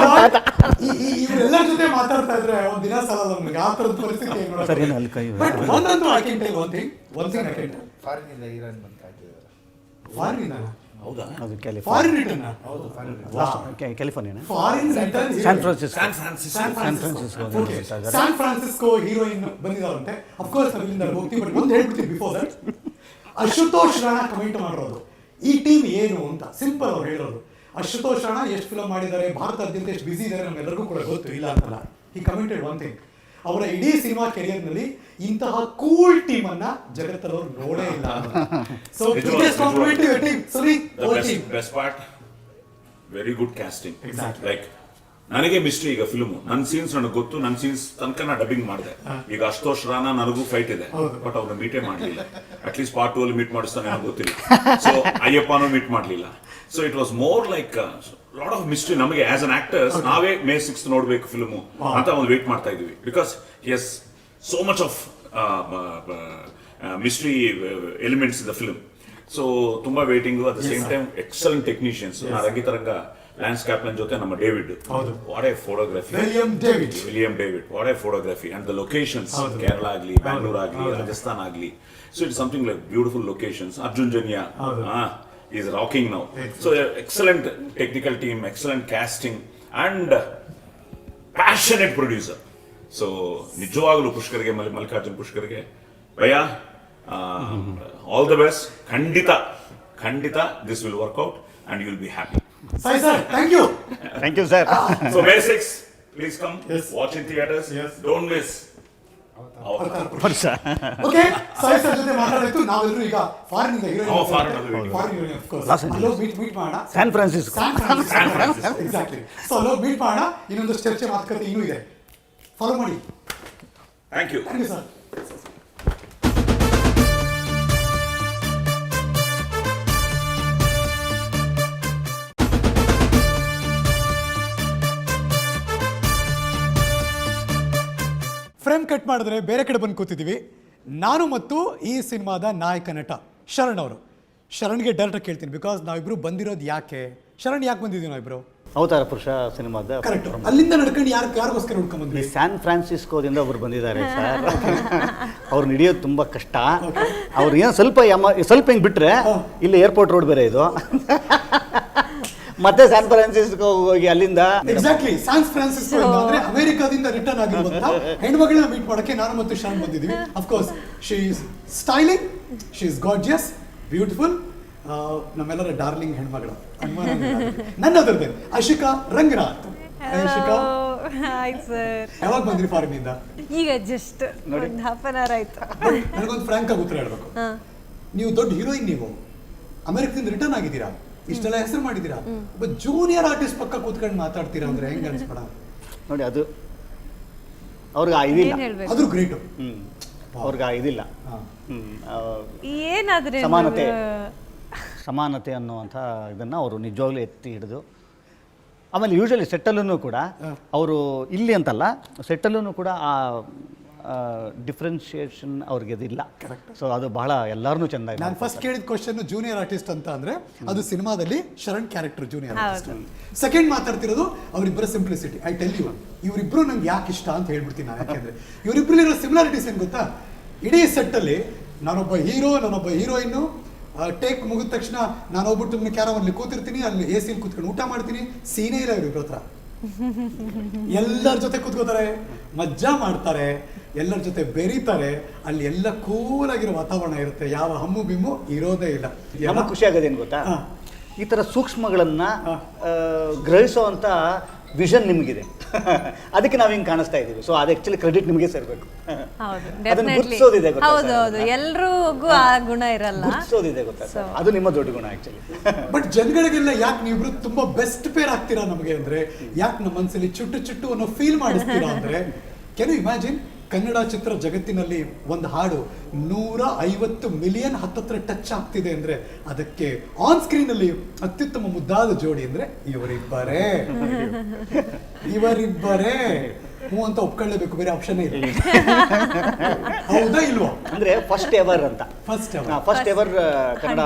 ಇವರೆಲ್ಲ ಜೊತೆ ಮಾತಾಡ್ತಾ ಇದ್ರೆ ಒಂದ್ ದಿನ ಸಲ ನಮ್ಗೆ ಆ ತರದ ಪರಿಸ್ಥಿತಿ ಒಂದಂತೂ I can tell one thing I can tell. ಫಾರಿನಿಂದ ಇರಾನ್ ಬಂತ ಹಾಕಿದ್ದಾರೆ. ಫಾರಿನ್ ಹೌದಾ? ಅದು ಫಾರಿನ್ ರಿಟರ್ನ್, ಹೌದು foreign. California, foreign return, San Francisco heroine ಬಂದಿದ್ದಾರಂತೆ. ಅಫ್ಕೋರ್ಸ್ ಅಲ್ಲಿಂದ ಹೋಗ್ತೀವಿ, ಬಟ್ ಒಂದು ಹೇಳ್ಬಿಡ್ತೀವಿ before that. Ashutosh Rana comment ಮಾಡಿರೋದು ಈ ಟೀಮ್ ಏನು ಅಂತ, ಸಿಂಪಲ್ ಅವ್ರು ಹೇಳಿರೋದು. ಅಶುತೋಷ್ ರಾಣಾ ಎಷ್ಟು ಫಿಲಮ್ ಮಾಡಿದ್ದಾರೆ, ಭಾರತಾದ್ಯಂತ ಎಷ್ಟು ಬಿಸಿ ಇದ್ದಾರೆ ನಮ್ಗೆಲ್ಲರಿಗೂ ಕೂಡ ಗೊತ್ತು, ಇಲ್ಲ ಅಂತಲ್ಲ. ಈ ಕಮೆಂಟೆಡ್ ಒನ್ ಥಿಂಗ್, ಅವರ ಇಡೀ ಸಿನಿಮಾ ಕೆರಿಯರ್ನಲ್ಲಿ ಇಂತಹ ಕೂಲ್ ಟೀಮ್ ಅನ್ನ ಜಗತ್ತಲ್ಲವರು ನೋಡೇ ಇಲ್ಲ. So best part, very good casting. Like ನನಗೆ ಮಿಸ್ಟ್ರಿ ಈಗ ಫಿಲ್ಮ್, ನನ್ನ ಸೀನ್ಸ್ ನನಗೆ ಗೊತ್ತು, ನನ್ನ ಸೀನ್ಸ್ ತನಕ ನಾ ಡಬ್ಬಿಂಗ್ ಮಾಡಿದೆ. ಈಗ ಅಶುತೋಷ್ ರಾಣಾ ನನಗೂ ಫೈಟ್ ಇದೆ, ಬಟ್ ಅವ್ರನ್ನ ಮೀಟೇ ಮಾಡಲಿಲ್ಲ. ಅಟ್ಲೀಸ್ಟ್ ಪಾರ್ಟ್ 2 ಅಲ್ಲಿ ಮೀಟ್ ಮಾಡಿಸ್ತಾನೆ ನನಗೆ ಗೊತ್ತಿಲ್ಲ. ಸೊ ಅಯ್ಯಪ್ಪನೂ ಮೀಟ್ ಮಾಡಲಿಲ್ಲ. So it was more like lot of mystery. ನಮಗೆ ಆಸ್ ಅನ್ ಆಕ್ಟರ್ಸ್ ನಾವೇ May 6th ನೋಡ್ಬೇಕು ಫಿಲ್ಮು ಅಂತ ಒಂದು ವೇಟ್ ಮಾಡ್ತಾ ಇದೀವಿ. Because yes so much of mystery elements in the film. So ತುಂಬಾ waiting, at the same time excellent technicians. Rangitaranga Lance Caplan ಜೊತೆ ನಮ್ಮ David, what a photography, William David, what a photography. And the locations, Kerala ಆಗಲಿ, ಬ್ಯಾಂಗ್ಳೂರ್ ಆಗಲಿ, ರಾಜಸ್ಥಾನ್ ಆಗಲಿ. So it's something like beautiful locations. Arjun Janya is rocking now. So excellent technical team, excellent casting and passionate producer. So ನಿಜವಾಗಲೂ ಪುಷ್ಕರ್ಗೆ, ಮಲ್ಲಿಕಾರ್ಜುನ್ ಪುಷ್ಕರ್ಗೆ ಭಯ್ಯ all the best. ಖಂಡಿತ this will work out and you will be happy. Sai sir, thank you sir. So May 6th, please come, watch in theaters. Don't miss. Okay, Sai sir ಜೊತೆ ಮಾತಾಡಿತ್ತು. ನಾವೆಲ್ಲರೂ ಈಗ ಫಾರಿನ್ ಇಂದ ಹೀರೋಯಿನ್ ಆಫ್ ಕೋರ್ಸ್ ಮೀಟ್ ಮಾಡೋಣ. San Francisco exactly. ಸೊ ಅಲ್ಲೋ ಮೀಟ್ ಮಾಡೋಣ. ಇನ್ನೊಂದಷ್ಟು ಚರ್ಚೆ ಮಾತುಕತೆ ಇನ್ನೂ ಇದೆ, ಫಾಲೋ ಮಾಡಿ. Thank you sir. Frame cut ಮಾಡಿದ್ರೆ ಬೇರೆ ಕಡೆ ಬಂದು ಕೂತಿದ್ದೀವಿ. ನಾನು ಮತ್ತು ಈ ಸಿನಿಮಾದ ನಾಯಕ ನಟ ಶರಣ್ ಅವರು. ಶರಣ್ಗೆ ಡೈರೆಕ್ಟ್ ಕೇಳ್ತೀನಿ, ಬಿಕಾಸ್ ನಾವಿಬ್ರು ಬಂದಿರೋದು ಯಾಕೆ, ಶರಣ್ ಯಾಕೆ ಬಂದಿದ್ದೀವಿ ನಾವಿಬ್ರು? ಅವತಾರ ಪುರುಷ ಸಿನಿಮಾದ ಕರೆಕ್ಟ್. ಅಲ್ಲಿಂದ ನಡ್ಕೊಂಡು ಯಾರಿಗೋಸ್ಕರ ಹುಡ್ಕೊಂಡ್ ಬಂದ್ವಿ? ಸ್ಯಾನ್ ಫ್ರಾನ್ಸಿಸ್ಕೋದಿಂದ ಒಬ್ರು ಬಂದಿದ್ದಾರೆ ಸರ್. ಅವ್ರು ಹಿಡಿಯೋದು ತುಂಬ ಕಷ್ಟ. ಅವ್ರು ಏನು ಸ್ವಲ್ಪ ಹಿಂಗೆ ಬಿಟ್ಟರೆ ಇಲ್ಲಿ ಏರ್ಪೋರ್ಟ್ ರೋಡ್ ಬೇರೆ ಇದು, ಮತ್ತೆ ಸ್ಯಾನ್ ಫ್ರಾನ್ಸಿಸ್ಕೋ ಹೋಗಿ ಅಲ್ಲಿಂದ ಎಕ್ಸಾಕ್ಟ್ಲಿ ಸ್ಯಾನ್ ಫ್ರಾನ್ಸಿಸ್ಕೋ ಅಂದ್ರೆ ಅಮೆರಿಕಾದಿಂದ ರಿಟರ್ನ್ ಆಗಿರುವಂತ ಹೆಣ್ಮಗಳನ್ನ ಮೀಟ್ ಮಾಡಕ್ಕೆ ನಾನು ಮತ್ತು ಶಾನ್ ಬಂದಿದ್ದೀವಿ. Of course she is styling, she is gorgeous, beautiful, ನಮ್ಮೆಲ್ಲರ ಡಾರ್ಲಿಂಗ್ ಹೆಣ್ಮಗಳು. ನನ್ನದ್ರದ್ದೇ ಅಶಿಕಾ ರಂಗನಾಥ್. ಅಶಿಕಾ, ಆಯ್ತು ಸರ್. ಯಾವಾಗ ಬಂದ್ರಿ ಫಾರಿನ್ ಇಂದ? ಈಗ ಜಸ್ಟ್ ಒಂದು ಹಾಫ್ ಅನ್ ಅವರ್ ಆಯ್ತು. ನನಗೊಂದು ಫ್ರಾಂಕ್ ಆಗಿ ಉತ್ತರ ಹೇಳ್ಬೇಕು. ನೀವು ದೊಡ್ಡ ಹೀರೋಯಿನ್, ನೀವು ಅಮೆರಿಕದಿಂದ ರಿಟರ್ನ್ ಆಗಿದ್ದೀರಾ, ಇಷ್ಟೆಲ್ಲ ಹೆಸರು ಮಾಡಿದ್ದೀರಾ, ಒಬ್ಬ ಜೂನಿಯರ್ ಆರ್ಟಿಸ್ಟ್ ಪಕ್ಕ ಕೂತ್ಕೊಂಡು ಮಾತಾಡ್ತೀರಾ ಅಂದ್ರೆ ಹೆಂಗ ಅನ್ಸ್ಬೇಡ ನೋಡಿ. ಅದು ಅವ್ರಿಗೆ ಇದಿಲ್ಲ, ಏನ್ ಹೇಳ್ಬೇಕು? ಅದ್ರ ಗ್ರೇಟ್. ಅವ್ರಿಗೆ ಇದಿಲ್ಲ. ಏನಾದ್ರೆ ಸಮಾನತೆ ಅನ್ನುವಂಥ ಇದನ್ನು ಅವರು ನಿಜವಾಗ್ಲೂ ಎತ್ತಿ ಹಿಡಿದು, ಆಮೇಲೆ ಯೂಶಲಿ ಸೆಟ್ಟಲ್ಲೂ ಕೂಡ ಅವರು ಇಲ್ಲಿ ಅಂತಲ್ಲ, ಸೆಟ್ಟಲ್ಲೂ ಕೂಡ ಆ ಡಿಫ್ರೆನ್ಶಿಯೇಷನ್ ಅವ್ರಿಗೆ ಅದಿಲ್ಲ. ಸೊ ಅದು ಬಹಳ ಎಲ್ಲಾರನ್ನೂ ಚೆಂದ. ನಾನು ಫಸ್ಟ್ ಕೇಳಿದ ಕ್ವಶನ್ ಜೂನಿಯರ್ ಆರ್ಟಿಸ್ಟ್ ಅಂತ ಅಂದ್ರೆ ಅದು ಸಿನಿಮಾದಲ್ಲಿ Sharan character junior artist. Second ಮಾತಾಡ್ತಿರೋದು ಅವರಿಬ್ಬರ ಸಿಂಪ್ಲಿಸಿಟಿ. ಐ ಟೆಲ್ ಯು, ಇವರಿಬ್ರು ನಂಗೆ ಯಾಕೆ ಇಷ್ಟ ಅಂತ ಹೇಳ್ಬಿಡ್ತೀನಿ ನಾನು. ಯಾಕೆಂದ್ರೆ ಇವರಿಬ್ರಲ್ಲಿರೋ ಸಿಮಿಲಾರಿಟೀಸ್ ಏನು ಗೊತ್ತಾ? ಇಡೀ ಸೆಟ್ಟಲ್ಲಿ ನಾನೊಬ್ಬ ಹೀರೋ, ನಾನೊಬ್ಬ ಹೀರೋಯಿನ್ನು, ಟೇಕ್ ಮುಗಿದ ತಕ್ಷಣ ನಾನು ಹೋಗ್ಬಿಟ್ಟು ಕ್ಯಾರವಲ್ಲಿ ಕೂತಿರ್ತೀನಿ, ಅಲ್ಲಿ ಎ ಸಿಲಿ ಕೂತ್ಕೊಂಡು ಊಟ ಮಾಡ್ತೀನಿ. ಸೀನೇ ಇಲ್ಲ ಇವ್ರಿಬ್ರ ಹತ್ರ. ಎಲ್ಲರ ಜೊತೆ ಕೂತ್ಕೋತಾರೆ, ಮಜ್ಜಾ ಮಾಡ್ತಾರೆ, ಎಲ್ಲರ ಜೊತೆ ಬೆರೀತಾರೆ, ಅಲ್ಲಿ ಎಲ್ಲ ಕೂಲ್ ಆಗಿರೋ ವಾತಾವರಣ ಇರುತ್ತೆ, ಯಾವ ಹಮ್ಮು ಬಿಮ್ಮು ಇರೋದೇ ಇಲ್ಲ. ನಮಗೆ ಖುಷಿ ಆಗೋದೇನು ಗೊತ್ತಾ, ಈ ಥರ ಸೂಕ್ಷ್ಮಗಳನ್ನು ಗ್ರಹಿಸೋವಂಥ ವಿಷನ್ ನಿಮಗಿದೆ. ಅದಕ್ಕೆ ನಾವು ಹಿಂಗೆ ಕಾಣಿಸ್ತಾ ಇದ್ದೀವಿ. ಸೊ ಅದು ಆ್ಯಕ್ಚುಲಿ ಕ್ರೆಡಿಟ್ ನಿಮಗೆ ಸೇರಬೇಕು. ಅದನ್ನು ಗುರ್ತಿಸೋದಿದೆ ಗೊತ್ತಾ? ಹೌದು, ಎಲ್ರಿಗೂ ಆ ಗುಣ ಇರಲ್ಲ, ಗುರ್ತಿಸೋದಿದೆ ಗೊತ್ತಾ ಸರ್? ಅದು ನಿಮ್ಮ ದೊಡ್ಡ ಗುಣ ಆ್ಯಕ್ಚುಲಿ. ಬಟ್ ಜನಗಳಿಗೆಲ್ಲ ಯಾಕೆ ನೀವಿಬ್ರು ತುಂಬಾ ಬೆಸ್ಟ್ ಪೇರ್ ಆಗ್ತೀರಾ ನಮಗೆ ಅಂದ್ರೆ, ಯಾಕೆ ನಮ್ಮ ಮನಸ್ಸಲ್ಲಿ ಚುಟ್ಟು ಚುಟ್ಟು ಅನ್ನೋ ಫೀಲ್ ಮಾಡಿಸ್ತೀರಾ ಅಂದ್ರೆ, ಕೆನ್ ಯು ಇಮ್ಯಾಜಿನ್ ಕನ್ನಡ ಚಿತ್ರ ಜಗತ್ತಿನಲ್ಲಿ ಒಂದು ಹಾಡು 150 ಮಿಲಿಯನ್ ಹತ್ತತ್ರ ಟಚ್ ಆಗ್ತಿದೆ ಅಂದ್ರೆ ಅದಕ್ಕೆ ಆನ್ ಸ್ಕ್ರೀನ್ ಅಲ್ಲಿ ಅತ್ಯುತ್ತಮ ಮುದ್ದಾದ ಜೋಡಿ ಅಂದ್ರೆ ಇವರಿಬ್ಬರೇ. ಹ್ಞೂ ಅಂತ ಒಪ್ಕೊಳ್ಳೇಬೇಕು, ಬೇರೆ ಆಪ್ಷನ್ ಇಲ್ಲ. ಹೌದಾ ಇಲ್ವಾ? ಅಂದ್ರೆ ಫಸ್ಟ್ ಎವರ್ ಅಂತ, first ever Kannada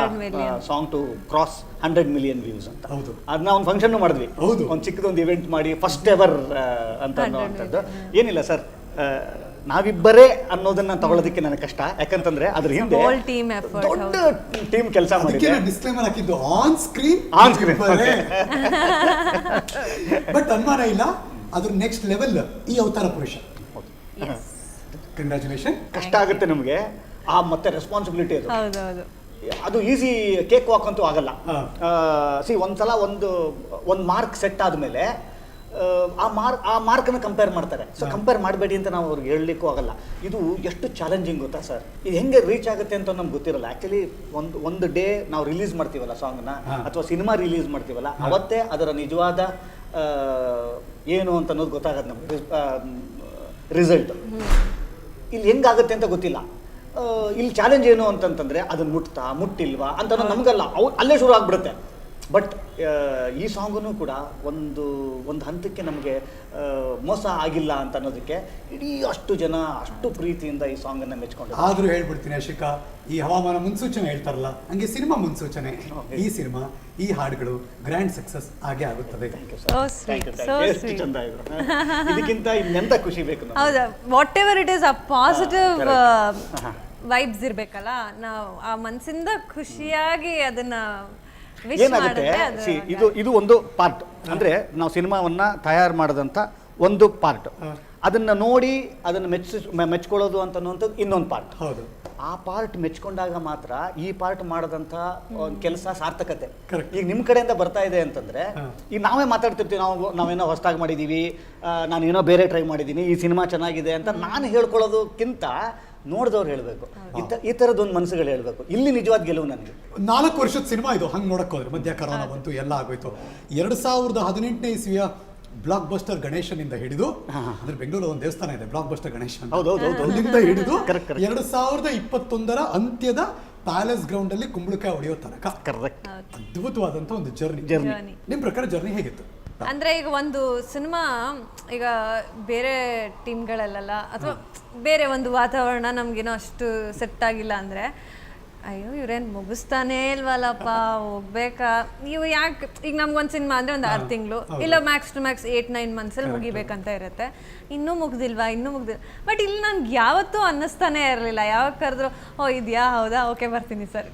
song to cross 100 million views ಅಂತ. ಹೌದು, ಅದನ್ನ ಒಂದು ಫಂಕ್ಷನ್ ಮಾಡಿದ್ವಿ. ಹೌದು, ಒಂದು ಚಿಕ್ಕದೊಂದು ಇವೆಂಟ್ ಮಾಡಿ ಫಸ್ಟ್ ಎವರ್ ಅಂತ ಅನ್ನೋವಂಥದ್ದು. ಏನಿಲ್ಲ ಸರ್, ನಾವಿಬ್ಬರೇ ಅನ್ನೋದನ್ನ ತಗೊಳ್ಳೋದಕ್ಕೆ ನನಗೆ ಕಷ್ಟ. ಯಾಕಂತಂದ್ರೆ ಅದ್ರ ಹಿಂದೆ ದೊಡ್ಡ ಟೀಮ್ ಕೆಲಸ ಮಾಡಿದೆ. ಡಿಸ್ಕ್ಲೇಮರ್ ಹಾಕಿದ್ದು ಆನ್ ಸ್ಕ್ರೀನ್. ಬಟ್ ಅನುಮಾನ ಇಲ್ಲ, ಅದ್ರ ನೆಕ್ಸ್ಟ್ ಲೆವೆಲ್ ಈ ಅವತಾರ ಪುರುಷ. ಕಂಗ್ರ್ಯಾಚುಲೇಷನ್. ಕಷ್ಟ ಆಗುತ್ತೆ ನಮಗೆ, ಮತ್ತೆ ರೆಸ್ಪಾನ್ಸಿಬಿಲಿಟಿ ಅದು. ಹೌದೌದು, ಅದು ಈಸಿ ಕೇಕ್ ವಾಕ್ ಅಂತೂ ಆಗಲ್ಲ. ಒಂದ್ಸಲ ಒಂದು ಮಾರ್ಕ್ ಸೆಟ್ ಆದಮೇಲೆ ಆ ಮಾರ್ಕನ್ನು ಕಂಪೇರ್ ಮಾಡ್ತಾರೆ. ಸೊ ಕಂಪೇರ್ ಮಾಡಬೇಡಿ ಅಂತ ನಾವು ಅವ್ರಿಗೆ ಹೇಳಲಿಕ್ಕೂ ಆಗಲ್ಲ. ಇದು ಎಷ್ಟು ಚಾಲೆಂಜಿಂಗ್ ಗೊತ್ತಾ ಸರ್? ಇದು ಹೆಂಗೆ ರೀಚ್ ಆಗುತ್ತೆ ಅಂತ ನಮ್ಗೆ ಗೊತ್ತಿರಲ್ಲ. ಆ್ಯಕ್ಚುಲಿ ಒಂದು ಡೇ ನಾವು ರಿಲೀಸ್ ಮಾಡ್ತೀವಲ್ಲ ಸಾಂಗ್ನ, ಅಥವಾ ಸಿನಿಮಾ ರಿಲೀಸ್ ಮಾಡ್ತೀವಲ್ಲ, ಅವತ್ತೇ ಅದರ ನಿಜವಾದ ಏನು ಅಂತ ಅನ್ನೋದು ಗೊತ್ತಾಗತ್ತೆ ನಮ್ಗೆ, ರಿಸಲ್ಟ್. ಇಲ್ಲಿ ಹೆಂಗಾಗುತ್ತೆ ಅಂತ ಗೊತ್ತಿಲ್ಲ. ಇಲ್ಲಿ ಚಾಲೆಂಜ್ ಏನು ಅಂತಂತಂದರೆ ಅದನ್ನು ಮುಟ್ಟಿಲ್ವಾ ಅಂತ ನಮಗಲ್ಲ, ಅಲ್ಲೇ ಶುರು ಆಗಿಬಿಡುತ್ತೆ. ಬಟ್ ಈ ಸಾಂಗೂ ಕೂಡ ಒಂದು ಹಂತಕ್ಕೆ ನಮಗೆ ಮೋಸ ಆಗಿಲ್ಲ ಅಂತ ಅನ್ನೋದಕ್ಕೆ ಇಡೀ ಅಷ್ಟು ಜನ ಅಷ್ಟು ಪ್ರೀತಿಯಿಂದ ಈ ಸಾಂಗನ್ನು ಮೆಚ್ಕೊಂಡು. ಆದರೂ ಹೇಳ್ಬಿಡ್ತೀನಿ ಅಶಿಕಾ, ಈ ಹವಾಮಾನ ಮುನ್ಸೂಚನೆ ಹೇಳ್ತಾರಲ್ಲ, ಹಂಗೆ ಸಿನಿಮಾ ಮುನ್ಸೂಚನೆ. ಈ ಸಿನಿಮಾ, ಈ ಹಾಡುಗಳು ಗ್ರ್ಯಾಂಡ್ ಸಕ್ಸಸ್ ಆಗೇ ಆಗುತ್ತದೆ. ಚಂದ ಇದು. ಇದಕ್ಕಿಂತ ಇನ್ನೆಂತ ಖುಷಿ ಬೇಕು? ಹೌದಾ, whatever it is, a positive vibes ಇರ್ಬೇಕಲ್ಲ. ನಾವು ಆ ಮನಸ್ಸಿಂದ ಖುಷಿಯಾಗಿ ಅದನ್ನ ಏನಾಗುತ್ತೆ, ಇದು ಒಂದು ಪಾರ್ಟ್. ಅಂದ್ರೆ ನಾವು ಸಿನಿಮಾವನ್ನ ತಯಾರು ಮಾಡಿದಂಥ ಒಂದು ಪಾರ್ಟ್, ಅದನ್ನ ನೋಡಿ ಅದನ್ನ ಮೆಚ್ಕೊಳ್ಳೋದು ಅಂತನ್ನುವಂಥದ್ದು ಇನ್ನೊಂದು ಪಾರ್ಟ್. ಹೌದು, ಆ ಪಾರ್ಟ್ ಮೆಚ್ಕೊಂಡಾಗ ಮಾತ್ರ ಈ ಪಾರ್ಟ್ ಮಾಡೋದಂಥ ಒಂದು ಕೆಲಸ ಸಾರ್ಥಕತೆ. Correct. ಈಗ ನಿಮ್ಮ ಕಡೆಯಿಂದ ಬರ್ತಾ ಇದೆ ಅಂತಂದ್ರೆ, ಈಗ ನಾವೇ ಮಾತಾಡ್ತಿರ್ತೀವಿ, ನಾವೇನೋ ಹೊಸದಾಗಿ ಮಾಡಿದ್ದೀವಿ, ನಾನೇನೋ ಬೇರೆ ಟ್ರೈ ಮಾಡಿದ್ದೀನಿ, ಈ ಸಿನಿಮಾ ಚೆನ್ನಾಗಿದೆ ಅಂತ ನಾನು ಹೇಳ್ಕೊಳ್ಳೋದಕ್ಕಿಂತ ನೋಡಿದವ್ರು ಹೇಳಬೇಕು. ಈ ಥರದೊಂದು ಮನಸ್ಸುಗಳು ಹೇಳಬೇಕು. ಇಲ್ಲಿ ನಿಜವಾದ ಗೆಲುವು ನನಗೆ. 4 ವರ್ಷದ ಸಿನಿಮಾ ಇದು. ಹಂಗೆ ನೋಡಕ್ ಹೋದ್ರೆ ಮಧ್ಯ ಕರೋನಾ ಬಂತು, ಎಲ್ಲ ಆಗೋಯ್ತು. 2018ನೇ ಇಸ್ವಿಯ ಬ್ಲಾಕ್ ಬಸ್ಟರ್ ಗಣೇಶನಿಂದ ಹಿಡಿದು, ಅಂದ್ರೆ ಬೆಂಗಳೂರು ಒಂದು ದೇವಸ್ಥಾನ ಇದೆ ಬ್ಲಾಕ್ ಬಸ್ಟರ್ ಗಣೇಶನ್, ಅಲ್ಲಿಂದ ಹಿಡಿದು 2021ರ ಅಂತ್ಯದ ಪ್ಯಾಲೇಸ್ ಗ್ರೌಂಡ್ ಅಲ್ಲಿ ಕುಂಬಳಕಾಯಿ ಹೊಡೆಯೋ ತನಕ ಅದ್ಭುತವಾದಂತ ಒಂದು ಜರ್ನಿ. ನಿಮ್ ಪ್ರಕಾರ ಜರ್ನಿ ಹೇಗಿತ್ತು? ಅಂದ್ರೆ ಈಗ ಒಂದು ಸಿನಿಮಾ, ಈಗ ಬೇರೆ ಟೀಮ್ಗಳಲ್ಲ ಅಥವಾ ಬೇರೆ ಒಂದು ವಾತಾವರಣ ನಮ್ಗೇನೋ ಅಷ್ಟು ಸೆಟ್ ಆಗಿಲ್ಲ ಅಂದ್ರೆ, ಅಯ್ಯೋ ಇವ್ರೇನು ಮುಗಿಸ್ತಾನೇ ಇಲ್ವಲ್ಲಪ್ಪ, ಹೋಗ್ಬೇಕಾ ನೀವು ಯಾಕೆ. ಈಗ ನಮ್ಗೊಂದು ಸಿನಿಮಾ ಅಂದರೆ ಒಂದು 6 ತಿಂಗಳು ಇಲ್ಲ ಮ್ಯಾಕ್ಸ್ ಟು ಮ್ಯಾಕ್ಸ್ 8-9 ಮಂತ್ಸಲ್ಲಿ ಮುಗಿಬೇಕಂತ ಇರುತ್ತೆ. ಇನ್ನೂ ಮುಗ್ದಿಲ್ವಾ. ಬಟ್ ಇಲ್ಲಿ ನನ್ಗೆ ಯಾವತ್ತೂ ಅನ್ನಿಸ್ತಾನೆ ಇರಲಿಲ್ಲ. ಯಾವಾಗ ಕರೆದ್ರು ಇದೆಯಾ, ಹೌದಾ, ಓಕೆ ಬರ್ತೀನಿ ಸರ್,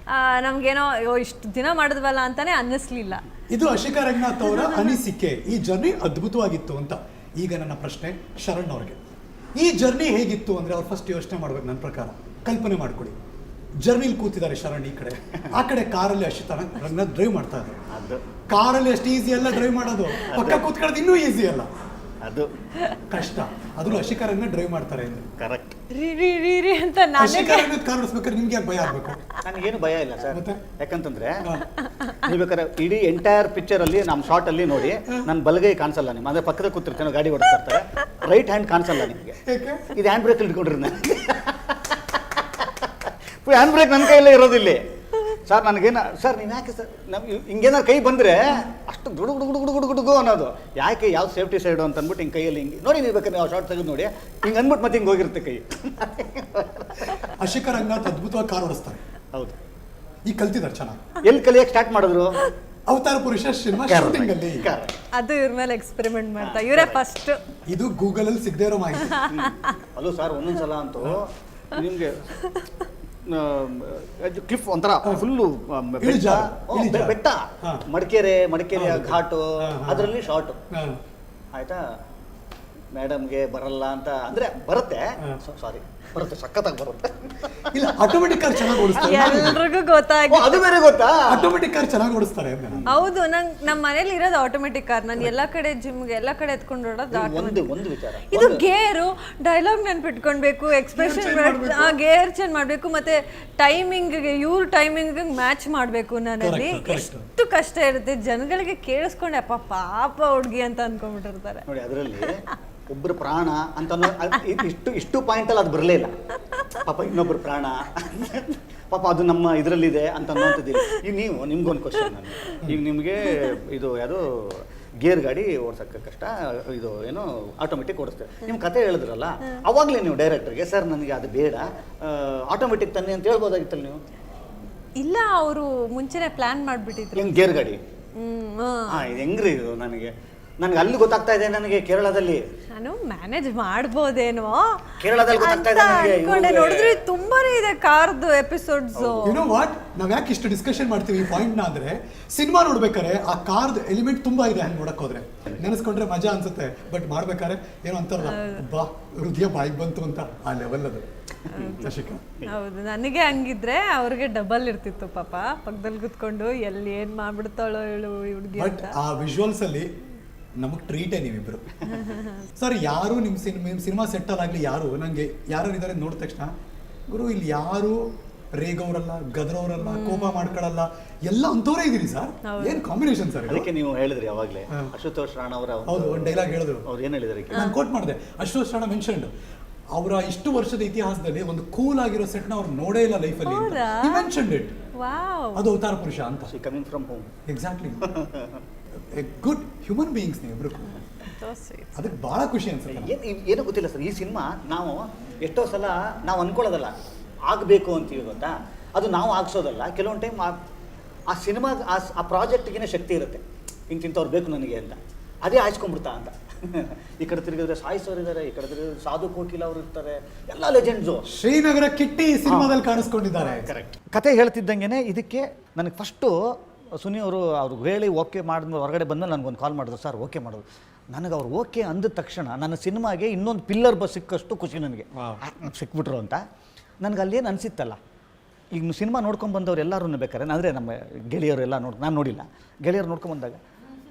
ನಮಗೇನೋ ಇಷ್ಟು ದಿನ ಮಾಡಿದ್ವಲ್ಲ ಅಂತಾನೆ ಅನ್ನಿಸ್ಲಿಲ್ಲ. ಇದು ಅಶಿಕಾ ರಂಗನಾಥ್ ಅವರ ಅನಿಸಿಕೆ. ಈ ಜರ್ನಿ ಅದ್ಭುತವಾಗಿತ್ತು ಅಂತ. ಈಗ ನನ್ನ ಪ್ರಶ್ನೆ ಶರಣ್ ಅವ್ರಿಗೆ, ಈ ಜರ್ನಿ ಹೇಗಿತ್ತು ಅಂದರೆ ಅವ್ರು ಫಸ್ಟ್ ಯೋಚನೆ ಮಾಡ್ಬೇಕು. ನನ್ನ ಪ್ರಕಾರ ಕಲ್ಪನೆ ಮಾಡ್ಕೊಳ್ಳಿ, ಜರ್ನಿಲಿ ಕೂತಿದ್ದಾರೆ ಶರಣ್ ಈ ಕಡೆ, ಆ ಕಡೆ ಕಾರಲ್ಲಿ ಅಶಿಕಾ ರಂಗನಾಥ್ ಡ್ರೈವ್ ಮಾಡ್ತಾ ಇದ್ದಾರೆ. ಕಾರಲ್ಲಿ ಅಷ್ಟು ಈಸಿ ಅಲ್ಲ ಡ್ರೈವ್ ಮಾಡೋದು, ಪಕ್ಕ ಕೂತ್ಕೊಳ್ಳೋದು ಇನ್ನೂ ಈಸಿ ಅಲ್ಲ, ಅದು ಕಷ್ಟ. ಆದ್ರೂ ಅಶಿಕಾ ರಂಗನಾಥ್ ಡ್ರೈವ್ ಮಾಡ್ತಾರೆ ಅಂದ್ರೆ ಕರೆಕ್ಟ್. ರೀ ಅಂತ ಅಶಿಕಾ ರಂಗನಾಥ್ ಕಾರ್ ಓಡಿಸ್ಬೇಕಾದ್ರೆ ನಿಮ್ಗೆ ಯಾಕೆ ಭಯ ಆಗ್ಬೇಕು? ನನಗೇನು ಭಯ ಇಲ್ಲ ಸರ್. ಮತ್ತೆ? ಯಾಕಂತಂದ್ರೆ ನೀವು ಬೇಕಾದ್ರೆ ಇಡೀ ಎಂಟೈರ್ ಪಿಕ್ಚರ್ ಅಲ್ಲಿ ನಮ್ಮ ಶಾರ್ಟ್ ಅಲ್ಲಿ ನೋಡಿ ನನ್ನ ಬಲಗೈ ಕಾಣಿಸಲ್ಲ ನಿಮ್ಗೆ, ಅಂದ್ರೆ ಪಕ್ಕದ ಕೂತಿರ್ತಾನೆ ಗಾಡಿ ಓಡಿಸ್ತಾ ಇರ್ತಾರೆ, ರೈಟ್ ಹ್ಯಾಂಡ್ ಕಾಣಿಸಲ್ಲ ನಿಮಗೆ. ಇದು ಹ್ಯಾಂಡ್ ಬ್ರೇಕ್ ಇಟ್ಕೊಂಡ್ರಿ ನನಗೆ, ಹ್ಯಾಂಡ್ ಬ್ರೇಕ್ ನನ್ನ ಕೈಯಲ್ಲೇ ಇರೋದಿಲ್ಲ ಸರ್. ನನಗೇನು ಸರ್ ನೀವು ಯಾಕೆ ಸರ್ ನಮ್ಗೆ ಹಿಂಗೇನಾರು ಕೈ ಬಂದರೆ ಅಷ್ಟು ಗುಡುಗುಡುಗುಡುಗುಡುಗುಡುಗು ಅನ್ನೋದು ಯಾಕೆ, ಯಾವ ಸೇಫ್ಟಿ ಸೈಡು ಅಂತ ಅಂದ್ಬಿಟ್ಟು ಹಿಂಗೆ ಕೈಯಲ್ಲಿ ಹಿಂಗೆ ನೋಡಿ, ನೀವು ಬೇಕಾದ್ರೆ ನಾವು ಶಾರ್ಟ್ ತೆಗೆದು ನೋಡಿ ಹಿಂಗೆ ಅಂದ್ಬಿಟ್ಟು ಮತ್ತೆ ಹಿಂಗೆ ಹೋಗಿರುತ್ತೆ ಕೈ. ಅಶಿಕಾ ರಂಗನಾಥ್ ಅದ್ಭುತವಾಗಿ ಕಾರ್ ಓಡಿಸ್ತಾರೆ. ಹೌದು, ಈಗ ಕಲ್ತಿದ್ದಾರೆ ಚೆನ್ನಾಗಿ. ಎಲ್ಲಿ ಕಲಿಯಕ್ಕೆ ಸ್ಟಾರ್ಟ್ ಮಾಡಿದ್ರು? ಅವತಾರ ಪುರುಷ ಸಿನಿಮಾ ಶೂಟಿಂಗ್ ಅಲ್ಲಿ. ಅದು ಇವ್ರ ಮೇಲೆ ಎಕ್ಸ್ಪೆರಿಮೆಂಟ್ ಮಾಡ್ತಾ ಇವರೇ ಫಸ್ಟ್. ಇದು ಗೂಗಲ್ ಅಲ್ಲಿ ಸಿಗದೇ ಇರೋ ಮಾಹಿತಿ. ಅಲ್ಲೂ ಸರ್ ಒಂದೊಂದ್ಸಲ ಅಂತೂ ನಿಮಗೆ ಕ್ಲಿಫ್ ಒಂಥರ ಫುಲ್ಲು ಬೆಟ್ಟ, ಮಡಿಕೇರಿ ಘಾಟು, ಅದರಲ್ಲಿ ಶಾರ್ಟು ಆಯ್ತಾ. ಮೇಡಮ್ಗೆ ಬರಲ್ಲ ಅಂತ ಅಂದ್ರೆ ಬರುತ್ತೆ, ಸಾರಿ ಬರುತ್ತೆ, ಸಖತ್ತಾಗಿ ಬರುತ್ತೆ. ಇಲ್ಲ ಆಟೋಮೆಟಿಕ್ ಕಾರ್ ಚೆನ್ನಾಗಿ ಓಡಿಸ್ತಾರೆ, ಎಲ್ರಿಗೂ ಗೊತ್ತಾಗಿ. ಅದು ಬೇರೆ ಗೊತ್ತಾ, ಆಟೋಮೆಟಿಕ್ ಕಾರ್ ಚೆನ್ನಾಗಿ ಓಡಿಸ್ತಾರೆ. ಹೌದು, ನಮ್ಮ ಮನೇಲಿ ಇರೋದು ಆಟೋಮೆಟಿಕ್ ಕಾರ್. ನಾನು ಎಲ್ಲಾ ಕಡೆ ಜಿಮ್ಗೆ ಎಲ್ಲಾ ಕಡೆ ಎತ್ಕೊಂಡು ಓಡೋದು ಆಟೋಮೆಟಿಕ್. ಒಂದು ವಿಚಾರ, ಇದು ಗೇರು, ಡೈಲಾಗ್ ನೆನ್ಪಿಟ್ಕೊಳ್ಬೇಕು, ಎಕ್ಸ್ಪ್ರೆಷನ್ ಗೇರ್ ಚೇಂಜ್ ಮಾಡ್ಬೇಕು, ಮತ್ತೆ ಟೈಮಿಂಗ್ಗೆ ಇವ್ರ ಟೈಮಿಂಗ್ ಮ್ಯಾಚ್ ಮಾಡ್ಬೇಕು. ನನ್ನಲ್ಲಿ ಎಷ್ಟು ಕಷ್ಟ ಇರುತ್ತೆ, ಜನಗಳಿಗೆ ಕೇಳಿಸ್ಕೊಂಡೆ ಅಪ್ಪ ಪಾಪ ಹುಡುಗಿ ಅಂತ ಅನ್ಕೊಂಡ್ಬಿಟ್ಟಿರ್ತಾರೆ ನೋಡಿ. ಅದರಲ್ಲಿ ಒಬ್ಬರು ಪ್ರಾಣ ಅಂತ ಇಷ್ಟು ಪಾಯಿಂಟಲ್ಲಿ ಅದು ಬರಲೇ ಇಲ್ಲ ಪಾಪ. ಇನ್ನೊಬ್ಬರು ಪ್ರಾಣ ಪಾಪ ಅದು ನಮ್ಮ ಇದರಲ್ಲಿದೆ ಅಂತ ಅನ್ನೋಂಥದ್ದಿಲ್ಲ. ಈಗ ನೀವು ನಿಮ್ಗೊಂದು ಕ್ವಶನ್, ನಾನು ಈಗ ನಿಮಗೆ ಇದು ಯಾರು ಗೇರ್ ಗಾಡಿ ಓಡಿಸೋಕ್ಕೆ ಕಷ್ಟ, ಇದು ಏನೋ ಆಟೋಮೆಟಿಕ್ ಓಡಿಸ್ತೇವೆ, ನಿಮ್ಮ ಕತೆ ಹೇಳಿದ್ರಲ್ಲ, ಅವಾಗಲೇ ನೀವು ಡೈರೆಕ್ಟರ್ಗೆ ಸರ್ ನನಗೆ ಅದು ಬೇಡ ಆಟೋಮೆಟಿಕ್ ತನ್ನಿ ಅಂತ ಹೇಳ್ಬೋದಾಗಿತ್ತಲ್ಲ ನೀವು? ಇಲ್ಲ, ಅವರು ಮುಂಚೆನೆ ಪ್ಲಾನ್ ಮಾಡಿಬಿಟ್ಟಿದ್ರು. ಹೆಂಗೆ ಗೇರ್ ಗಾಡಿ? ಹಾಂ, ಇದು ಹೆಂಗ್ರಿ ಇದು? ನನಗೆ ಅಲ್ಲಿ ಗೊತ್ತಾಗ್ತಾ ಇದೆ, ನನಗೆ ಕೇರಳದಲ್ಲಿ ನಾನು ಮ್ಯಾನೇಜ್ ಮಾಡ್ಬೋದೇನೋ ಕೇರಳದಲ್ಲಿ ಗೊತ್ತಾಗ್ತಾ ಇದೆ ನನಗೆ. ನೋಡಿದ್ರೆ ತುಂಬಾನೇ ಇದೆ ಕಾರ್ದು ಎಪಿಸೋಡ್ಸ್. ಯು ನೋ ವಾಟ್, ನಾವ್ ಯಾಕೆ ಇಷ್ಟು ಡಿಸ್ಕಷನ್ ಮಾಡ್ತೀವಿ ಈ ಪಾಯಿಂಟ್ ನ ಅಂದ್ರೆ, ಸಿನಿಮಾ ನೋಡ್ಬೇಕಾರೆ ಆ ಕಾರ್ದ್ ಎಲಿಮೆಂಟ್ ತುಂಬಾ ಇದೆ. ಹಂಗೆ ನೋಡಕ್ ಹೋದ್ರೆ ನೆನೆಸ್ಕೊಂಡ್ರೆ ಮಜಾ ಅನ್ಸುತ್ತೆ, ಬಟ್ ಮಾಡ್ಬೇಕಾದ್ರೆ ಏನೋ ಅಂತಾರಲ್ಲ, ಬಾ ಹೃದಯ ಬಾಯಿಗೆ ಬಂತು ಅಂತ, ಆ ಲೆವೆಲ್ ಅದು. ಹೌದು, ನನಗೆ ಹಂಗಿದ್ರೆ ಅವ್ರಿಗೆ ಡಬಲ್ ಇರ್ತಿತ್ತು ಪಾಪ, ಪಕ್ಕದಲ್ಲಿ ಕುತ್ಕೊಂಡು ಎಲ್ಲಿ ಏನ್ ಮಾಡ್ಬಿಡ್ತಾಳೋ ಹೇಳು ಹುಡುಗಿ ಬಟ್ ಆ ವಿಜುವಲ್ಸ್ ಅಲ್ಲಿ ನಮಗ್ ಟ್ರೀಟೇ ನೀವಿಬ್ರು. ಸರ್, ಯಾರು ನಿಮ್ ಸಿನಿಮಾ ಸೆಟ್ಟಲ್ ಆಗ್ಲಿ, ಯಾರು ನಂಗೆ ಯಾರು ಇದಾರೆ ನೋಡಿದ ತಕ್ಷಣ, ಗುರು ಇಲ್ಲಿ ಯಾರು ರೇಗವ್ರಲ್ಲ, ಗದ್ರವ್ರಲ್ಲ, ಕೋಪ ಮಾಡ್ಕೊಳಲ್ಲ, ಎಲ್ಲ ಅಂತವ್ರೇ ಇದೀರಿ ಸರ್. ಏನ್ ಕಾಂಬಿನೇಷನ್ ಸರ್. ಅದಕ್ಕೆ ನೀವು ಹೇಳಿದ್ರಿ ಅವಾಗಲೇ ಅಶುತೋಷ್ ರಾಣಾ ಅವರ ಹೌದು ಒಂದು ಡೈಲಾಗ್ ಹೇಳಿದ್ರು. ಅವ್ರು ಏನ್ ಹೇಳಿದಾರೆ ನಾನು ಕೋಟ್ ಮಾಡಿದೆ. ಅಶುತೋಷ್ ರಾಣಾ ಮೆನ್ಷನ್ಡ್ ಅವರ ಇಷ್ಟು ವರ್ಷದ ಇತಿಹಾಸದಲ್ಲಿ ಒಂದು ಕೂಲ್ ಆಗಿರೋ ಸೆಟ್ ನ ಅವ್ರು ನೋಡೇ ಇಲ್ಲ ಲೈಫಲ್ಲಿ. Mentioned it. ಅದು ಅವತಾರ ಪುರುಷ ಅಂತ. Coming from home. Exactly. Good human beings ನೀವು ಇಬ್ರು. ಅದಕ್ಕೆ ಬಹಳ ಖುಷಿ ಅನ್ಸುತ್ತೆ. ಏನೋ ಗೊತ್ತಿಲ್ಲ ಸರ್, ಈ ಸಿನಿಮಾ ನಾವು ಎಷ್ಟೋ ಸಲ ನಾವು ಅನ್ಕೊಳ್ಳೋದಲ್ಲ ಆಗಬೇಕು ಅಂತೀವಿ ಗೊತ್ತಾ, ಅದು ನಾವು ಆಗಿಸೋದಲ್ಲ. ಕೆಲವೊಂದು ಟೈಮ್ ಆ ಸಿನಿಮಾ ಆ ಪ್ರಾಜೆಕ್ಟ್ಗಿನ ಶಕ್ತಿ ಇರುತ್ತೆ, ಇಂಥವ್ರು ಬೇಕು ನನಗೆ ಅಂತ, ಅದೇ ಆಯ್ಸ್ಕೊಂಡ್ಬಿಡ್ತಾ ಅಂತ. ಈ ಕಡೆ ತಿರುಗಿದ್ರೆ ಸಾಯಿಸ್ ಅವ್ರು ಇದ್ದಾರೆ, ಈ ಕಡೆ ತಿರುಗಿದ್ರೆ ಸಾಧು ಕೋಕಿಲ್ ಅವರು ಇರ್ತಾರೆ, ಎಲ್ಲ ಲೆಜೆಂಡ್ಸು. ಶ್ರೀನಗರ ಕಿಟ್ಟಿ ಸಿನಿಮಾದಲ್ಲಿ ಕಾಣಿಸ್ಕೊಂಡಿದ್ದಾರೆ. ಕರೆಕ್ಟ್. ಕತೆ ಹೇಳ್ತಿದ್ದಂಗೆ ಇದಕ್ಕೆ ನನಗೆ ಫಸ್ಟು ಸುನಿ ಅವರು ಹೇಳಿ ಓಕೆ ಮಾಡಿದ್ಮೇಲೆ ಹೊರಗಡೆ ಬಂದಮೇಲೆ ನನಗೊಂದು ಕಾಲ್ ಮಾಡಿದ್ರು, ಸರ್ ಓಕೆ ಮಾಡೋದು. ನನಗೆ ಅವ್ರು ಓಕೆ ಅಂದ ತಕ್ಷಣ ನನ್ನ ಸಿನಿಮಾಗೆ ಇನ್ನೊಂದು ಪಿಲ್ಲರ್ ಸಿಕ್ಕಷ್ಟು ಖುಷಿ ನನಗೆ, ಸಿಕ್ಬಿಟ್ರು ಅಂತ. ನನಗೆ ಅಲ್ಲೇನು ಅನಿಸಿತ್ತಲ್ಲ, ಈಗ ಸಿನಿಮಾ ನೋಡ್ಕೊಂಡು ಬಂದವ್ರು ಎಲ್ಲರೂ ಬೇಕಾರೆ, ಅಂದರೆ ನಮ್ಮ ಗೆಳೆಯರು ಎಲ್ಲ ನಾನು ನೋಡಿಲ್ಲ, ಗೆಳೆಯರು ನೋಡ್ಕೊಂಡು ಬಂದಾಗ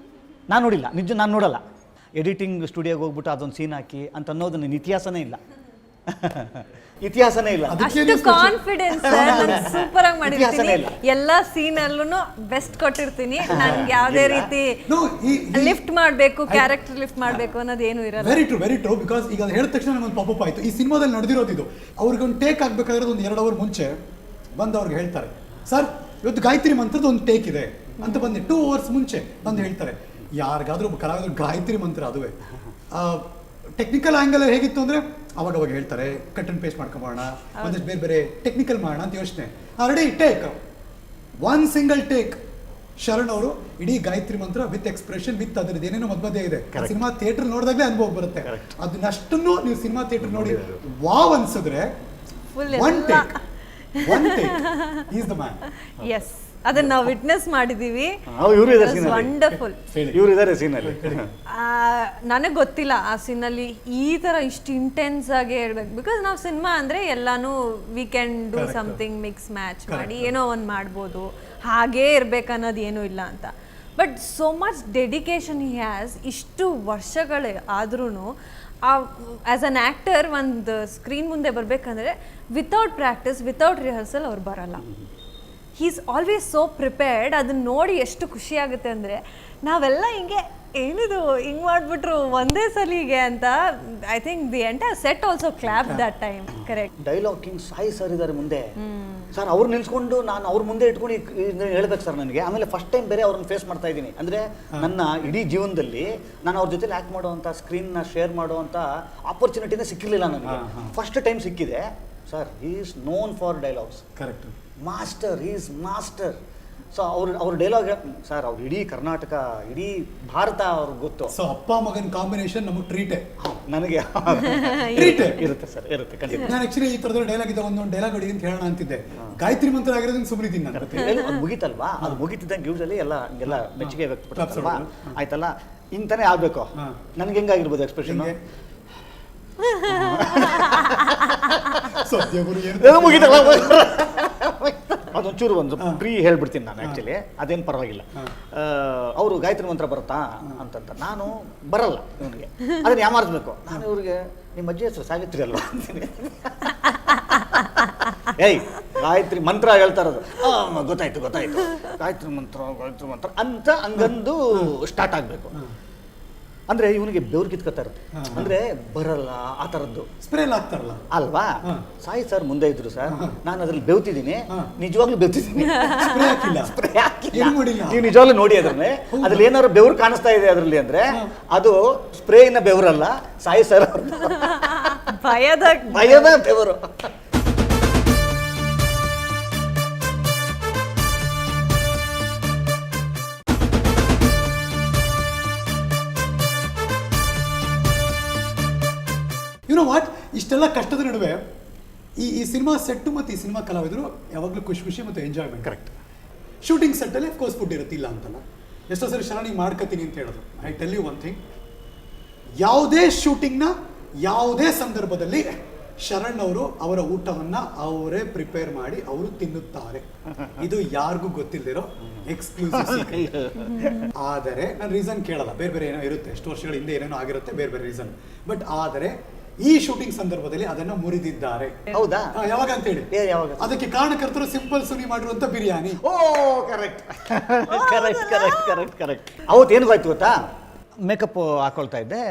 ನಾನು ನೋಡಿಲ್ಲ, ನಿಜ ನಾನು ನೋಡಲ್ಲ. ಎಡಿಟಿಂಗ್ ಸ್ಟುಡಿಯೋಗೆ ಹೋಗ್ಬಿಟ್ಟು ಅದೊಂದು ಸೀನ್ ಹಾಕಿ ಅಂತ ಅನ್ನೋದು ನನ್ನ ಇತಿಹಾಸನೇ ಇಲ್ಲ. ಇತಿಹಾಸನೇ ಇಲ್ಲ. ಅಷ್ಟು ಕಾನ್ಫಿಡೆನ್ಸ್, ಸೂಪರ್ ಆಗಿ ಮಾಡಿರ್ತೀನಿ, ಎಲ್ಲಾ ಸೀನ್ ಅಲ್ಲೂ ಬೆಸ್ಟ್ ಕೊಟ್ಟಿರ್ತೀನಿ. ನನ್ಗೆ ಯಾವುದೇ ರೀತಿ ಲಿಫ್ಟ್ ಮಾಡಬೇಕು, ಕ್ಯಾರೆಕ್ಟರ್ ಲಿಫ್ಟ್ ಮಾಡಬೇಕು ಅನ್ನೋದು ಏನು ಇರಲ್ಲ. Very true, very true. Because ಈಗ ಹೇಳಿದ ತಕ್ಷಣ ನನಗೊಂದು ಪಾಪಪ್ ಆಯ್ತು. ಈ ಸಿನಿಮಾದಲ್ಲಿ ನಡೆದಿರೋದು ಇದು. ಅವ್ರಿಗೊಂದು ಟೇಕ್ ಆಗ್ಬೇಕಾದ್ರೆ ಒಂದು 2 ಅವರ್ ಮುಂಚೆ ಬಂದು ಅವ್ರಿಗೆ ಹೇಳ್ತಾರೆ, ಸರ್ ಇವತ್ತು ಗಾಯತ್ರಿ ಮಂತ್ರದ ಒಂದು ಟೇಕ್ ಇದೆ ಅಂತ ಬಂದು 2 ಅವರ್ಸ್ ಮುಂಚೆ ಬಂದು ಹೇಳ್ತಾರೆ. ಯಾರಿಗಾದ್ರೂ ಕಲಾವಿದ್ರು ಗಾಯತ್ರಿ ಮಂತ್ರ ಅದುವೇ. ಟೆಕ್ನಿಕಲ್ ಆ್ಯಂಗಲ್ ಹೇಗಿತ್ತು ಅಂದರೆ ಅವಾಗ ಹೇಳ್ತಾರೆ ಕಟ್ ಅಂಡ್ ಪೇಸ್ಟ್ ಮಾಡ್ಕೊಂಬೋಣ, ಒಂದಷ್ಟು ಬೇರೆ ಬೇರೆ ಟೆಕ್ನಿಕಲ್ ಮಾಡೋಣ ಅಂತ ಯೋಚನೆ. Ready take, 1 single take. Sharan ಅವರು ಇಡೀ ಗಾಯತ್ರಿ ಮಂತ್ರ ವಿತ್ ಎಕ್ಸ್ಪ್ರೆಷನ್ ವಿತ್ ಅದ್ರದ್ದು ಏನೇನೋ ಮಧ್ಯ ಇದೆ. ಸಿನಿಮಾ ಥಿಯೇಟರ್ ನೋಡಿದಾಗಲೇ ಅನುಭವ ಬರುತ್ತೆ. ಅದನ್ನಷ್ಟನ್ನು ನೀವು ಸಿನಿಮಾ ಥಿಯೇಟರ್ ನೋಡಿ ವಾವ್ ಅನ್ಸಿದ್ರೆ, one take is the man. Yes ಅದನ್ನ ನಾವು ವಿಟ್ನೆಸ್ ಮಾಡಿದೀವಿ. ಇವರು ಇದ್ದಾರೆ scene ಅಲ್ಲಿ. ವಂಡರ್ಫುಲ್. ಇವ್ರು ಇದ್ದಾರೆ ಸೀನಲ್ಲಿ. ನನಗೆ ಗೊತ್ತಿಲ್ಲ ಆ ಸೀನಲ್ಲಿ ಈ ಥರ ಇಷ್ಟು ಇಂಟೆನ್ಸ್ ಆಗಿ ಹೇಳ್ಬೇಕು. ಬಿಕಾಸ್ ನಾವು ಸಿನಿಮಾ ಅಂದರೆ ಎಲ್ಲಾನು we can do something mix match ಮಾಡಿ ಏನೋ ಒಂದು ಮಾಡ್ಬೋದು, ಹಾಗೇ ಇರ್ಬೇಕನ್ನೋದು ಏನೂ ಇಲ್ಲ ಅಂತ. But so much dedication he has. ಇಷ್ಟು ವರ್ಷಗಳೇ ಆದ್ರೂ ಆ್ಯಸ್ ಅನ್ ಆ್ಯಕ್ಟರ್ ಒಂದು ಸ್ಕ್ರೀನ್ ಮುಂದೆ ಬರಬೇಕಂದ್ರೆ ವಿತೌಟ್ ಪ್ರಾಕ್ಟೀಸ್ ವಿತೌಟ್ ರಿಹರ್ಸಲ್ ಅವ್ರು ಬರಲ್ಲ. He is always so prepared. ಅದನ್ನ ನೋಡಿ ಎಷ್ಟು ಖುಷಿ ಆಗುತ್ತೆ ಅಂದರೆ ನಾವೆಲ್ಲ ಹಿಂಗೆ ಏನಿದು ಹಿಂಗೆ ಮಾಡಿಬಿಟ್ರು ಒಂದೇ ಸಲಿಗೆ ಅಂತ. I think the entire set also clap that time. Correct. Dialogue king Sai sir ಇದ್ದಾರೆ ಮುಂದೆ ಸರ್. ಅವ್ರು ನಿಲ್ಸ್ಕೊಂಡು ನಾನು ಅವ್ರ ಮುಂದೆ ಇಟ್ಕೊಂಡು ಹೇಳ್ಬೇಕು ಸರ್ ನನಗೆ. ಆಮೇಲೆ ಫಸ್ಟ್ ಟೈಮ್ ಬೇರೆ ಅವ್ರನ್ನ ಫೇಸ್ ಮಾಡ್ತಾ ಇದ್ದೀನಿ. ಅಂದರೆ ನನ್ನ ಇಡೀ ಜೀವನದಲ್ಲಿ ನಾನು ಅವ್ರ ಜೊತೆಲಿ ಆ್ಯಕ್ಟ್ ಮಾಡುವಂಥ ಸ್ಕ್ರೀನ್ನ ಶೇರ್ ಮಾಡುವಂಥ ಆಪರ್ಚುನಿಟಿನೇ ಸಿಕ್ಕಿರಲಿಲ್ಲ ನನಗೆ. ಫಸ್ಟ್ ಟೈಮ್ ಸಿಕ್ಕಿದೆ sir. He is known for dialogues. Correct. Master, he is master. So ಅವ್ರ ಡೈಲಾಗ್ ಸರ್, ಅವ್ರು ಇಡೀ ಕರ್ನಾಟಕ, ಇಡೀ ಭಾರತ ಅವ್ರಿಗೆ ಗೊತ್ತು. ಸೊ ಅಪ್ಪ ಮಗನ ಕಾಂಬಿನೇಷನ್ ನಮಗೆ ಟ್ರೀಟೇ. ನನಗೆ ಟ್ರೀಟೇ ಇರುತ್ತೆ ಸರ್, ಇರುತ್ತೆ ಖಂಡಿತ. ನಾನು ಆಕ್ಚುಲಿ ಈ ಥರದ ಡೈಲಾಗ್ ಇದೆ, ಒಂದೊಂದು ಡೈಲಾಗ್ ಹೊಡಿ ಅಂತ ಹೇಳೋಣ ಅಂತಿದ್ದೆ. ಗಾಯತ್ರಿ ಮಂತ್ರ ಆಗಿರೋದನ್ನ ಸುಮ್ಮನಿದ್ದೀನಿ ನಾನು. ಅದು ಮುಗೀತಲ್ವಾ, ಅದು ಮುಗಿತಿದ್ದಂಗೆ ಯೂಸಲಿ ಎಲ್ಲ ಮೆಚ್ಚುಗೆ ವ್ಯಕ್ತಪಡಿಸ್ತಾರಲ್ವಾ, ಆಯ್ತಲ್ಲ ಇಂತಾನೆ ಆಗ್ಬೇಕು. ನನಗೆ ಹೆಂಗಾಗಿರ್ಬೋದು ಎಕ್ಸ್ಪ್ರೆಷನ್? ಮುಗಿತಲ್ಲ, ಅದೊಂಚೂರು ಒಂದು ಪ್ರೀ ಹೇಳ್ಬಿಡ್ತೀನಿ ನಾನು. ಆ್ಯಕ್ಚುಲಿ ಅದೇನು ಪರವಾಗಿಲ್ಲ. ಅವರು ಗಾಯತ್ರಿ ಮಂತ್ರ ಬರುತ್ತಾ ಅಂತಂತ ನಾನು ಬರಲ್ಲ ಇವನಿಗೆ, ಅದನ್ನ ಯಾಮಾರಿಸ್ಬೇಕು. ನಾನು ಇವ್ರಿಗೆ ನಿಮ್ಮ ಅಜ್ಜಿ ಹೆಸರು ಸಾವಿತ್ರಿ ಅಲ್ವಾ ಅಂತೀನಿ. ಏಯ್ ಗಾಯತ್ರಿ ಮಂತ್ರ ಹೇಳ್ತಾ ಇರೋದು. ಗೊತ್ತಾಯ್ತು ಗಾಯತ್ರಿ ಮಂತ್ರ ಅಂತ ಹಂಗಂದು ಸ್ಟಾರ್ಟ್ ಆಗಬೇಕು. ಅಂದ್ರೆ ಇವನಿಗೆ ಬೆವ್ರು ಕಿತ್ಕೊತಾ ಇರುತ್ತೆ. ಅಂದ್ರೆ ಬರಲ್ಲ ಆ ಥರದ್ದು. ಸ್ಪ್ರೇ ಆಗ್ತಾರಲ್ಲ ಅಲ್ವಾ. ಸಾಯಿ ಸರ್ ಮುಂದೆ ಇದ್ರು ಸರ್, ನಾನು ಅದ್ರಲ್ಲಿ ಬೆವ್ತಿದ್ದೀನಿ, ನಿಜವಾಗ್ಲೂ ಬೆವ್ತಿದ್ದೀನಿ. ಸ್ಪ್ರೇ ಹಾಕಿಲ್ಲ. ನೀವು ನಿಜವಾಗ್ಲೂ ನೋಡಿ ಅದ್ರನ್ನೇ, ಅದ್ರಲ್ಲಿ ಏನಾದ್ರು ಬೆವ್ರು ಕಾಣಿಸ್ತಾ ಇದೆ ಅದರಲ್ಲಿ ಅಂದ್ರೆ ಅದು ಸ್ಪ್ರೇ ಇನ್ನ ಬೆವರಲ್ಲ, ಸಾಯಿ ಸರ್ ಭಯದ ಬೆವರು. ಯುನೋ ವಾಟ್, ಇಷ್ಟೆಲ್ಲ ಕಷ್ಟದ ನಡುವೆ ಈ ಸಿನಿಮಾ ಸೆಟ್ಟು ಮತ್ತು ಈ ಸಿನಿಮಾ ಕಲಾವಿದರು ಯಾವಾಗಲೂ ಖುಷಿ ಮತ್ತು ಎಂಜಾಯ್ಮೆಂಟ್. ಕರೆಕ್ಟ್. ಶೂಟಿಂಗ್ ಸೆಟ್ಟಲ್ಲಿ ಅಫ್ಕೋರ್ಸ್ ಫುಡ್ ಇರುತ್ತಿಲ್ಲ ಅಂತಲ್ಲ. ಎಷ್ಟೋ ಸರಿ ಶರಣಿ ಮಾಡ್ಕೊತೀನಿ ಅಂತ ಹೇಳಿದ್ರು. I tell you one thing, ಯಾವುದೇ ಶೂಟಿಂಗ್ನ ಯಾವುದೇ ಸಂದರ್ಭದಲ್ಲಿ ಶರಣ್ ಅವರು ಅವರ ಊಟವನ್ನು ಅವರೇ ಪ್ರಿಪೇರ್ ಮಾಡಿ ಅವರು ತಿನ್ನುತ್ತಾರೆ. ಇದು ಯಾರಿಗೂ ಗೊತ್ತಿಲ್ಲದಿರೋ ಎಕ್ಸ್ಕ್ಲೂಸಿವ್. ಆದರೆ ನಾನು ರೀಸನ್ ಕೇಳಲ್ಲ, ಬೇರೆ ಏನೋ ಇರುತ್ತೆ, ಎಷ್ಟು ವರ್ಷಗಳ ಹಿಂದೆ ಏನೇನೋ ಆಗಿರುತ್ತೆ, ಬೇರೆ ರೀಸನ್. ಬಟ್ ಆದರೆ ಈ ಶೂಟಿಂಗ್ ಸಂದರ್ಭದಲ್ಲಿ ಅದನ್ನು ಮುರಿದಿದ್ದಾರೆ. ಹೌದಾ? ಯಾವಾಗ ಅಂತ ಹೇಳಿ, ಅದಕ್ಕೆ ಕಾರಣಕರ್ತರು ಸಿಂಪಲ್ ಸುನಿ ಮಾಡಿರುವಂತ biryani. Oh correct correct correct correct correct. ಅವತ್ತು ಏನು ಗೊತ್ತಾಯ್ತು ಗೊತ್ತಾ, ಮೇಕಪ್ ಹಾಕೊಳ್ತಾ ಇದ್ದೆ,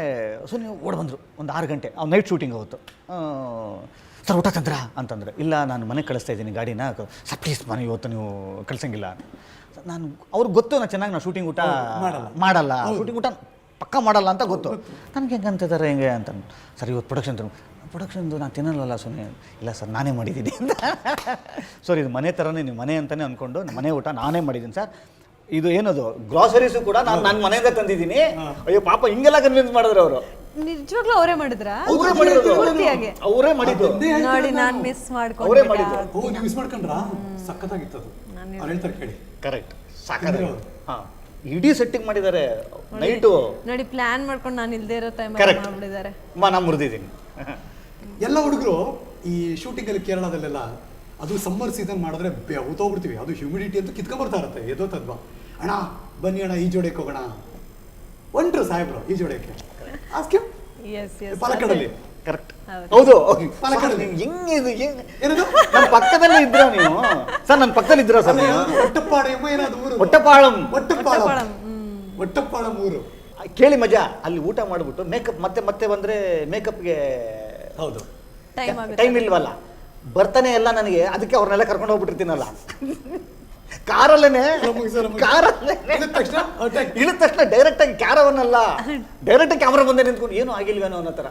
ಸುನಿ ಓಡ್ ಬಂದರು ಒಂದು 6 ಗಂಟೆ. ಅವ್ನು ನೈಟ್ ಶೂಟಿಂಗ್ ಅವತ್ತು. ಸರ್ ಊಟ ತಂದ್ರ ಅಂತಂದರೆ, ಇಲ್ಲ ನಾನು ಮನೆಗೆ ಕಳಿಸ್ತಾ ಇದ್ದೀನಿ ಗಾಡಿನ, ಸರ್ ಪ್ಲೀಸ್ ಮನೆ ಇವತ್ತು ನೀವು ಕಳ್ಸಂಗಿಲ್ಲ. ನಾನು ಅವ್ರಿಗೆ ಗೊತ್ತು ನಾನು ಚೆನ್ನಾಗಿ ನಾನು ಶೂಟಿಂಗ್ ಊಟ ಮಾಡಲ್ಲ, ಶೂಟಿಂಗ್ ಊಟ ಪಕ್ಕ ಮಾಡಲ್ಲ ಅಂತ ಗೊತ್ತು. ನನಗೆ ಹೆಂಗೆ ಅಂತಿದ್ದಾರೆ ಹೆಂಗೆ ಅಂತ. ಸರ್ ಇವತ್ತು ಪ್ರೊಡಕ್ಷನ್ದು ನಾನು ತಿನ್ನಲ್ವಲ್ಲ ಸುಮ್ಮನೆ. ಇಲ್ಲ ಸರ್ ನಾನೇ ಮಾಡಿದ್ದೀನಿ ಅಂತ. ಸರ್ ಇದು ಮನೆ ಥರನೇ, ನೀವು ಮನೆ ಅಂತಲೇ ಅಂದ್ಕೊಂಡು ಮನೆ ಊಟ ನಾನೇ ಮಾಡಿದ್ದೀನಿ ಸರ್. ಇದು ಏನದು ಗ್ರಾಸರೀಸು ಕೂಡ ನಾನು ನನ್ನ ಮನೆಯಿಂದ ತಂದಿದ್ದೀನಿ. ಅಯ್ಯೋ ಪಾಪ ಹಿಂಗೆಲ್ಲ ಕನ್ವಿನ್ಸ್ ಮಾಡಿದ್ರು ಅವರು. ನಿಜವಾಗ್ಲೂ ಅವರೇ ಮಾಡಿದ್ರಾ? ಅವರೇ ಮಾಡಿದ್ದು ನೋಡಿ, ನಾನು ಮಿಸ್ ಮಾಡ್ಕೊಂಡೆ. ಅವರೇ ಮಾಡಿದ್ದು. ಓ ನೀವು ಮಿಸ್ ಮಾಡ್ಕೊಂಡ್ರಾ? ಸಖತ್ತಾಗಿತ್ತು ಅದು. ಅವ್ರು ಹೇಳ್ತಾರೆ ಕೇಳಿ. ಕರೆಕ್ಟ್. ಸಾಕಾದ್ರೆ ಇಡೀ ಸೆಟ್ಟಿಂಗ್ ಮಾಡಿದ್ದಾರೆ ನೈಟು. ನೋಡಿ ಪ್ಲಾನ್ ಮಾಡ್ಕೊಂಡು ನಾನು ಇಲ್ದೇ ಇರೋ ಟೈಮ್ ಮಾಡ್ಬಿಟ್ಟಿದ್ದಾರೆ. ನಾನು ಮುರಿದಿದ್ದೀನಿ. ಎಲ್ಲ ಹುಡುಗರು ಈ ಶೂಟಿಂಗಲ್ಲಿ ಕೇರಳದಲ್ಲೆಲ್ಲ ಅದು ಸಮ್ಮರ್ ಸೀಸನ್ ಮಾಡಿದ್ರೆ ಊತೋಗ್ಬಿಡ್ತೀವಿ. ಅದು ಹ್ಯೂಮಿಡಿಟಿ ಅಂತ ಕಿತ್ಕೊಂಡ್ಬರ್ತಾ ಇರುತ್ತೆ. ಎದೋ ತದ್ವಾ, ಅಣ್ಣ ಬನ್ನಿ ಅಣ್ಣ ಈಜೋಡಕ್ಕೆ ಹೋಗೋಣ. ಒಂಟ್ರು ಸಾಹೇಬ್ರು ಈಜೋಡಕ್ಕೆ ಪಾಲಕ್ಕಡಲ್ಲಿ. ಕರೆಕ್ಟ್. ಹೌದು. ನನ್ನ ಪಕ್ಕದಲ್ಲೇ ಇದ್ರ ನೀವು ಸರ್? ನನ್ನ ಪಕ್ಕದಲ್ಲಿ ಇದ್ರ ಸರ್? ಒಟ್ಟಪ್ಪಾಳಂ ಊರು. ಕೇಳಿ ಮಜಾ. ಅಲ್ಲಿ ಊಟ ಮಾಡ್ಬಿಟ್ಟು ಮೇಕಪ್ ಮತ್ತೆ ಬಂದ್ರೆ ಮೇಕಪ್ಗೆ ಹೌದು ಟೈಮ್ ಇಲ್ವಲ್ಲ, ಬರ್ತಾನೆ ಎಲ್ಲ ನನಗೆ. ಅದಕ್ಕೆ ಅವ್ರನ್ನೆಲ್ಲ ಕರ್ಕೊಂಡು ಹೋಗ್ಬಿಟ್ಟಿರ್ತೀನಲ್ಲ ಕಾರಲ್ಲೇನೆ. ಇಳಿದ ತಕ್ಷಣ ಡೈರೆಕ್ಟ್ ಆಗಿ ಕ್ಯಾರವನ್ನಲ್ಲ, ಡೈರೆಕ್ಟ್ ಆಗಿ ಕ್ಯಾಮ್ರಾ ಬಂದೆ ನಿಂತ್ಕೊಂಡು ಏನೂ ಆಗಿಲ್ವೇನೋ ಅನ್ನೋ ಥರ.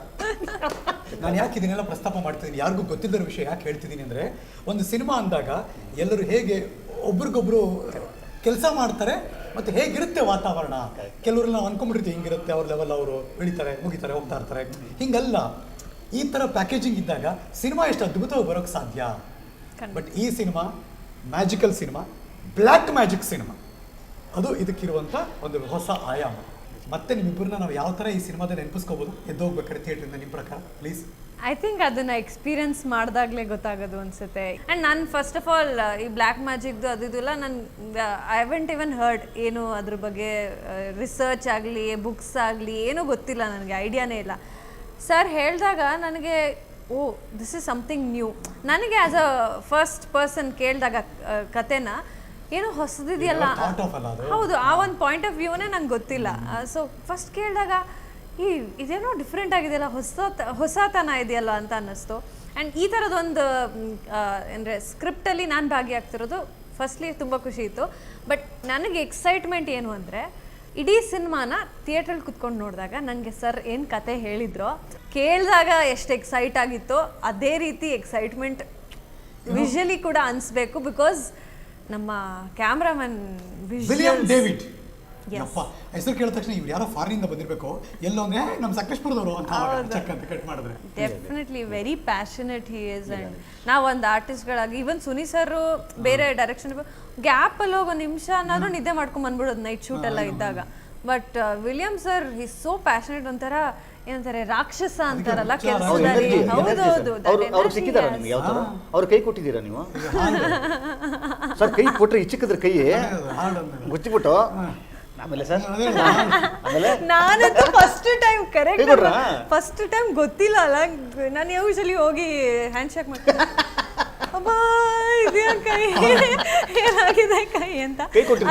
ನಾನು ಯಾಕೆ ಇದನ್ನೆಲ್ಲ ಪ್ರಸ್ತಾಪ ಮಾಡ್ತಿದ್ದೀನಿ, ಯಾರಿಗೂ ಗೊತ್ತಿದ್ದರ ವಿಷಯ ಯಾಕೆ ಹೇಳ್ತಿದ್ದೀನಿ ಅಂದರೆ, ಒಂದು ಸಿನಿಮಾ ಅಂದಾಗ ಎಲ್ಲರೂ ಹೇಗೆ ಒಬ್ರಿಗೊಬ್ರು ಕೆಲಸ ಮಾಡ್ತಾರೆ ಮತ್ತು ಹೇಗಿರುತ್ತೆ ವಾತಾವರಣ. ಕೆಲವ್ರೆಲ್ಲ ನಾವು ಅನ್ಕೊಂಡ್ಬಿಡ್ತೀವಿ ಹಿಂಗಿರುತ್ತೆ, ಅವ್ರ ಲೆವೆಲ್ ಅವರು ಬೆಳಿತಾರೆ ಮುಗಿತಾರೆ ಹೋಗ್ತಾ ಇರ್ತಾರೆ. ಹಿಂಗಲ್ಲ. ಈ ಥರ ಪ್ಯಾಕೇಜಿಂಗ್ ಇದ್ದಾಗ ಸಿನಿಮಾ ಎಷ್ಟು ಅದ್ಭುತವಾಗಿ ಬರೋಕ್ಕೆ ಸಾಧ್ಯ. ಬಟ್ ಈ cinema magical cinema. Black magic cinema, ಅದು ಇದಕ್ಕಿರುವಂಥ ಒಂದು ಹೊಸ ಆಯಾಮ. ಮತ್ತೆ ನಿಮ್ಮಿಬ್ಬರನ್ನ ನಾವು ಯಾವ ಥರ ಈ ಸಿನಿಮಾದಲ್ಲಿ ನೆನಪಿಸ್ಕೋಬೋದು ಎದ್ದೋಗ್ಬೇಕಾದ್ರೆ ಥಿಯೇಟ್ರಿಂದ ನಿಮ್ಮ ಪ್ರಕಾರ ಪ್ಲೀಸ್? ಐ ಥಿಂಕ್ ಅದನ್ನು ಎಕ್ಸ್ಪೀರಿಯನ್ಸ್ ಮಾಡಿದಾಗಲೇ ಗೊತ್ತಾಗೋದು ಅನಿಸುತ್ತೆ. ಆ್ಯಂಡ್ ನಾನು ಫಸ್ಟ್ ಆಫ್ ಆಲ್ ಈ ಬ್ಲ್ಯಾಕ್ ಮ್ಯಾಜಿಕ್ದು ಅದು ಇದೆಲ್ಲ ನಾನು ಐ ಹ್ಯಾವೆಂಟ್ ಇವನ್ ಹರ್ಡ್, ಏನು ಅದ್ರ ಬಗ್ಗೆ ರಿಸರ್ಚ್ ಆಗಲಿ ಬುಕ್ಸ್ ಆಗಲಿ ಏನೂ ಗೊತ್ತಿಲ್ಲ, ನನಗೆ ಐಡಿಯಾನೇ ಇಲ್ಲ. ಸರ್ ಹೇಳಿದಾಗ ನನಗೆ oh this is something new. ನನಗೆ ಆ್ಯಸ್ ಅ ಫಸ್ಟ್ ಪರ್ಸನ್ ಕೇಳಿದಾಗ ಕತೆನ ಏನೋ ಹೊಸದಿದೆಯಲ್ಲ, ಹೌದು, ಆ ಒಂದು ಪಾಯಿಂಟ್ ಆಫ್ ವ್ಯೂನೇ ನಂಗೆ ಗೊತ್ತಿಲ್ಲ. ಸೊ ಫಸ್ಟ್ ಕೇಳಿದಾಗ ಇದೇನೋ ಡಿಫ್ರೆಂಟ್ ಆಗಿದೆಯಲ್ಲ, ಹೊಸತನ ಇದೆಯಲ್ಲ ಅಂತ ಅನ್ನಿಸ್ತು. ಆ್ಯಂಡ್ ಈ ಥರದೊಂದು ಅಂದರೆ ಸ್ಕ್ರಿಪ್ಟಲ್ಲಿ ನಾನು ಭಾಗಿಯಾಗ್ತಿರೋದು ಫಸ್ಟ್ಲಿ ತುಂಬ ಖುಷಿ ಇತ್ತು. ಬಟ್ ನನಗೆ ಎಕ್ಸೈಟ್ಮೆಂಟ್ ಏನು ಅಂದರೆ ಇಡೀ ಸಿನಿಮಾನ ಥಿಯೇಟ್ರಲ್ಲಿ ಕುತ್ಕೊಂಡು ನೋಡಿದಾಗ ನನಗೆ ಸರ್ ಏನು ಕತೆ ಹೇಳಿದ್ರೋ ಕೇಳಿದಾಗ ಎಷ್ಟು ಎಕ್ಸೈಟ್ ಆಗಿತ್ತೋ ಅದೇ ರೀತಿ ಎಕ್ಸೈಟ್ಮೆಂಟ್ ವಿಷುವಲಿ ಕೂಡ ಅನಿಸ್ಬೇಕು. ಬಿಕಾಸ್ ನಮ್ಮ ಕ್ಯಾಮ್ರಾಮನ್ ವಿಲಿಯಂ ಡೇವಿಡ್, ಯಪ್ಪ ಹೆಸರು ಕೇಳಿದ ತಕ್ಷಣ ಇವ್ರು ಯಾರೋ ಫಾರಿನಿಂದ ಬಂದಿರಬೇಕು, ಎಲ್ಲೋ ಅಂದರೆ ನಮ್ಮ ಸಕಲೇಶ್ಪುರದವರು ಅಂತ ಚೆಕ್ ಅಂತ ಕಟ್ ಮಾಡಿದ್ರೆ definitely very passionate he is. And ನಾವು ಒಂದು ಆರ್ಟಿಸ್ಟ್ಗಳಾಗಿ ಈವನ್ ಸುನಿ ಸರ್ ಬೇರೆ ಡೈರೆಕ್ಷನ್ ಗ್ಯಾಪಲ್ಲಿ ಹೋಗೋ ನಿಮಿಷ ನಾನು ನಿದ್ದೆ ಮಾಡ್ಕೊಂಡು ಬಂದ್ಬಿಡೋದು ನೈಟ್ ಶೂಟ್ ಎಲ್ಲ ಇದ್ದಾಗ. But William sir is so passionate, ಒಂಥರ ಏನಂತಾರೆ ರಾಕ್ಷಸ ಅಂತಾರಲ್ಲ ಕೆಲಸದಲ್ಲಿ. ಹೌದೌದು, ಅವ್ರು ಸಿಕ್ಕಿದಾರ ನಿಮ್ಗೆ ಯಾವ ಥರ? ಅವ್ರ ಕೈ ಕೊಟ್ಟಿದ್ದೀರಾ ನೀವು? ಸರ್ ಕೈ ಕೊಟ್ಟರೆ ಚಿಕ್ಕದ್ರ ಕೈ ಗುಚ್ಚಿಬಿಟ್ಟು ಆಮೇಲೆ ಸರ್ ನಾನಂತೂ first time correct first time ಗೊತ್ತಿಲ್ಲ ಅಲ್ಲ, ನಾನು ಯೂಶಲಿ ಹೋಗಿ ಹ್ಯಾಂಡ್ ಶೇಕ್ ಮಾಡ್ತೀನಿ, ಅಬ್ಬಾ ಇದೆಯ ಕೈ ಏನಾಗಿದೆ ಕೈ ಅಂತ.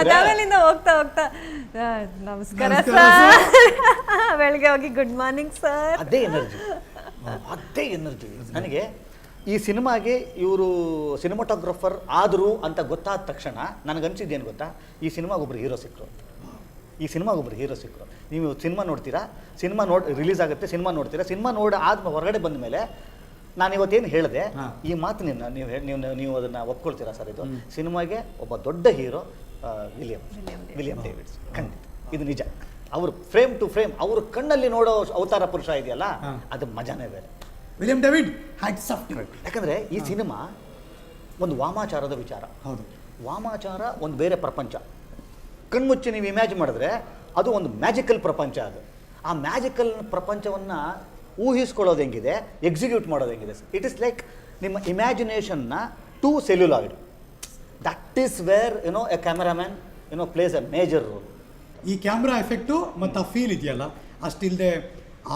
ಅದಾಗಲಿಂದ ಹೋಗ್ತಾ ಹೋಗ್ತಾ ನಮಸ್ಕಾರ ಸರ್, ಬೆಳಗ್ಗೆ ಹೋಗಿ ಗುಡ್ ಮಾರ್ನಿಂಗ್ ಸರ್. ಅದೇ ಎನರ್ಜಿ ನನಗೆ ಈ ಸಿನಿಮಾಗೆ ಇವರು ಸಿನಿಮಾಟೋಗ್ರಫರ್ ಆದರು ಅಂತ ಗೊತ್ತಾದ ತಕ್ಷಣ ನನಗನ್ಸಿದ್ದೇನು ಗೊತ್ತಾ, ಈ ಸಿನಿಮಾಗೊಬ್ಬರು ಹೀರೋ ಸಿಕ್ಕರು. ನೀವು ಸಿನಿಮಾ ನೋಡ್ತೀರಾ, ಸಿನಿಮಾ ರಿಲೀಸ್ ಆಗುತ್ತೆ, ಸಿನಿಮಾ ನೋಡ್ತೀರಾ, ಸಿನಿಮಾ ಆದ್ಮೇಲೆ ಹೊರಗಡೆ ಬಂದ ಮೇಲೆ ನಾನು ಇವತ್ತೇನು ಹೇಳಿದೆ ಈ ಮಾತು ನೀವು ಅದನ್ನು ಒಪ್ಕೊಳ್ತೀರಾ ಸರ್? ಇದು ಸಿನಿಮಾಗೆ ಒಬ್ಬ ದೊಡ್ಡ ಹೀರೋ ವಿಲಿಯಂ ಡೇವಿಡ್ಸ್, ಖಂಡಿತ ಇದು ನಿಜ. ಅವರು ಫ್ರೇಮ್ ಟು ಫ್ರೇಮ್ ಅವರು ಕಣ್ಣಲ್ಲಿ ನೋಡೋ ಅವತಾರ ಪುರುಷ ಇದೆಯಲ್ಲ, ಅದು ಮಜಾನೇ ಬೇರೆ. William David hats off. ಯಾಕಂದರೆ ಈ ಸಿನಿಮಾ ಒಂದು ವಾಮಾಚಾರದ ವಿಚಾರ. ಹೌದು, ವಾಮಾಚಾರ ಒಂದು ಬೇರೆ ಪ್ರಪಂಚ. ಕಣ್ಮುಚ್ಚಿ ನೀವು ಇಮ್ಯಾಜಿನ್ ಮಾಡಿದ್ರೆ ಅದು ಒಂದು ಮ್ಯಾಜಿಕಲ್ ಪ್ರಪಂಚ. ಅದು ಆ ಮ್ಯಾಜಿಕಲ್ ಪ್ರಪಂಚವನ್ನು ಊಹಿಸ್ಕೊಳ್ಳೋದು ಹೆಂಗಿದೆ, ಎಕ್ಸಿಕ್ಯೂಟ್ ಮಾಡೋದು ಹೆಂಗಿದೆ. ಇಟ್ ಇಸ್ ಲೈಕ್ ನಿಮ್ಮ ಇಮ್ಯಾಜಿನೇಷನ್ನ to celluloid. That is where a cameraman place a major role. ಈ ಕ್ಯಾಮ್ರಾ ಎಫೆಕ್ಟು ಮತ್ತು ಆ ಫೀಲ್ ಇದೆಯಲ್ಲ, ಅಷ್ಟಿಲ್ಲದೆ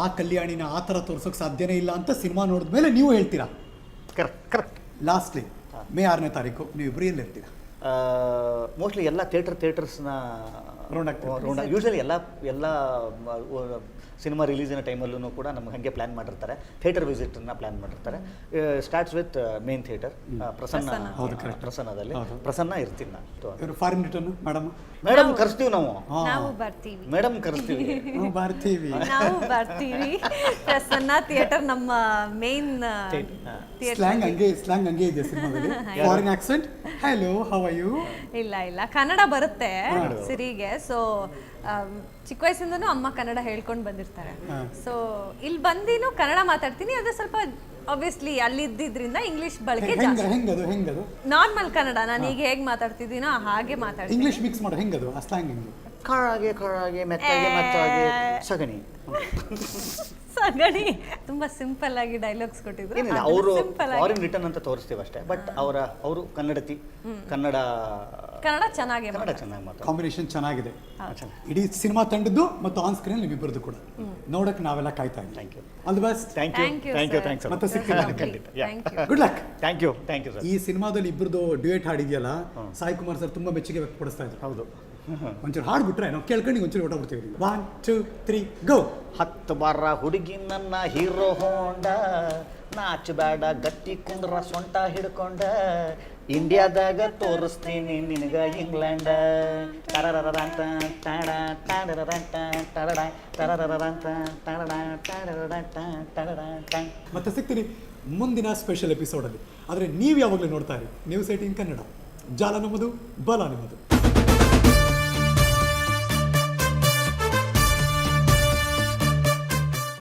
ಆ ಕಲ್ಯಾಣಿನ ಆ ಥರ ತೋರ್ಸೋಕೆ ಸಾಧ್ಯನೇ ಇಲ್ಲ ಅಂತ ಸಿನಿಮಾ ನೋಡಿದ್ಮೇಲೆ ನೀವು ಹೇಳ್ತೀರಾ. ಕರೆಕ್ಟ್. ಲಾಸ್ಟ್ಲಿ ಮೇ 6ನೇ ತಾರೀಕು ನೀವಿಬ್ಬರು ಎಲ್ಲಿರ್ತೀರಾ? ಮೋಸ್ಟ್ಲಿ ಎಲ್ಲ ಥಿಯೇಟರ್ಸ್ನ ಯೂಶ್ವಲಿ ಎಲ್ಲ ಸಿನಿಮಾ ರಿಲೀಸಿನ ಟೈಮಲ್ಲೂ ಕೂಡ ನಮ್ಗೆ ಹಾಗೆ ಪ್ಲ್ಯಾನ್ ಮಾಡಿರ್ತಾರೆ, ಥಿಯೇಟರ್ ವಿಸಿಟನ್ನ ಪ್ಲ್ಯಾನ್ ಮಾಡಿರ್ತಾರೆ. ಸ್ಟಾರ್ಟ್ಸ್ ವಿತ್ ಮೇನ್ ಥಿಯೇಟರ್ ಪ್ರಸನ್ನದಲ್ಲಿ. ಪ್ರಸನ್ನ ಇರ್ತೀನಿ ನಾನು. ಫಾರಿನ್ ರಿಟರ್ನ್ ಮೇಡಮ್ ಕರೆಸ್ತೀವಿ ನಾವು ಬರ್ತೀವಿ. ನಾವು ಬರ್ತೀವಿ. ಪ್ರಸನ್ನ ಥಿಯೇಟರ್ ನಮ್ಮ ಮೇನ್ ಸ್ಲ್ಯಾಂಗ್ ಹಂಗೆ ಇದೆ ಸಿನಿಮಾದಲ್ಲಿ. Foreign accent, hello how are you? ಇಲ್ಲ ಕನ್ನಡ ಬರುತ್ತೆ ಸಿರಿಗೆ. ಸೊ ಚಿಕ್ಕ ವಯಸ್ಸಿಂದನೂ ಅಮ್ಮ ಕನ್ನಡ ಹೇಳ್ಕೊಂಡು ಬಂದಿರ್ತಾರೆ. ಸೊ ಇಲ್ಲಿ ಬಂದಿನೂ ಕನ್ನಡ ಮಾತಾಡ್ತೀನಿ. ಅದು ಸ್ವಲ್ಪ ಆಬ್ವಿಯಸ್ಲಿ ಅಲ್ಲಿದ್ದಿದ್ರಿಂದ ಇಂಗ್ಲಿಷ್ ಬಳಕೆ ಹೆಂಗದು ನಾರ್ಮಲ್ ಕನ್ನಡ ನಾನು ಈಗ ಹೇಗೆ ಮಾತಾಡ್ತಿದ್ದೀನೋ ಹಾಗೆ ಮಾತಾಡ್ತೀನಿ. ಇಂಗ್ಲಿಷ್ ಮಿಕ್ಸ್ ಮಾಡೋ ಹೆಂಗದು ಆ ಸ್ಲ್ಯಾಂಗ್ ಹೆಂಗೆ? ಕಳಾಗೆ ಮೆತ್ತಾಗೆ ಸಗಣಿ ತುಂಬಾ ಸಿಂಪಲ್ ಆಗಿ ಡೈಲಾಗ್ಸ್ ಕೊಟ್ಟಿದ್ರು. ಅವರು ಫಾರಿನ್ ರಿಟರ್ನ್ ಅಂತ ತೋರಿಸ್ತೀವಿ ಅಷ್ಟೇ. ಬಟ್ ಅವರು ಕನ್ನಡತಿ, ಕನ್ನಡ ಚೆನ್ನಾಗಿ ಕಾಂಬಿನೇಷನ್ ಚೆನ್ನಾಗಿದೆ. ಇಡೀ ಸಿನಿಮಾ ತಂಡದ್ದು ಮತ್ತು ಆನ್ ಸ್ಕ್ರೀನ್ ನಿಮ್ಮಿಬ್ಬರದ್ದು ಕೂಡ ನೋಡಕ್ಕೆ ನಾವೆಲ್ಲ ಕಾಯ್ತಾ ಇದ್ದೀವಿ. Thank you. All the best. Thanks. ಮತ್ತೆ ಸಿಗ್ತೀವಿ. Good luck. Thank you sir. ಈ ಸಿನಿಮಾದಲ್ಲಿ ಇಬ್ಬರದು ಡ್ಯೂಯೇಟ್ ಹಾಡಿದೆಯಲ್ಲ, ಸಾಯಿ ಕುಮಾರ್ ಸರ್ ತುಂಬಾ ಮೆಚ್ಚುಗೆ ವ್ಯಕ್ತಪಡಿಸ್ತಾ ಇದ್ರು. ಹೌದು, ಒಂಚೂರು ಹಾಡ್ಬಿಟ್ರೆ ನಾವು ಕೇಳ್ಕೊಂಡು ಒಂಚೂರು ಹೊಟ್ಟಬಿಡ್ತೀವಿ. 1 2 3 ಗೋ. 10 ಬಾರ ಹುಡುಗಿ ನನ್ನ ಹೀರೋ ಹೋಂಡ, ನಾಚಬೇಡ ಗಟ್ಟಿ ಕುಂಡ್ರ ಸೊಂಟ ಹಿಡ್ಕೊಂಡ, ಇಂಡಿಯಾದಾಗ ತೋರಿಸ್ತೀನಿ ನಿನಗ ಇಂಗ್ಲೆಂಡ್. ಮತ್ತೆ ಸಿಗ್ತೀನಿ ಮುಂದಿನ ಸ್ಪೆಷಲ್ ಎಪಿಸೋಡಲ್ಲಿ. ಆದರೆ ನೀವು ಯಾವಾಗಲೂ ನೋಡ್ತಾ ಇರಿ ನ್ಯೂಸ್ 18 ಕನ್ನಡ. ಜಾಲ ನಮ್ಮದು, ಬಲ ನಿಮ್ಮದು.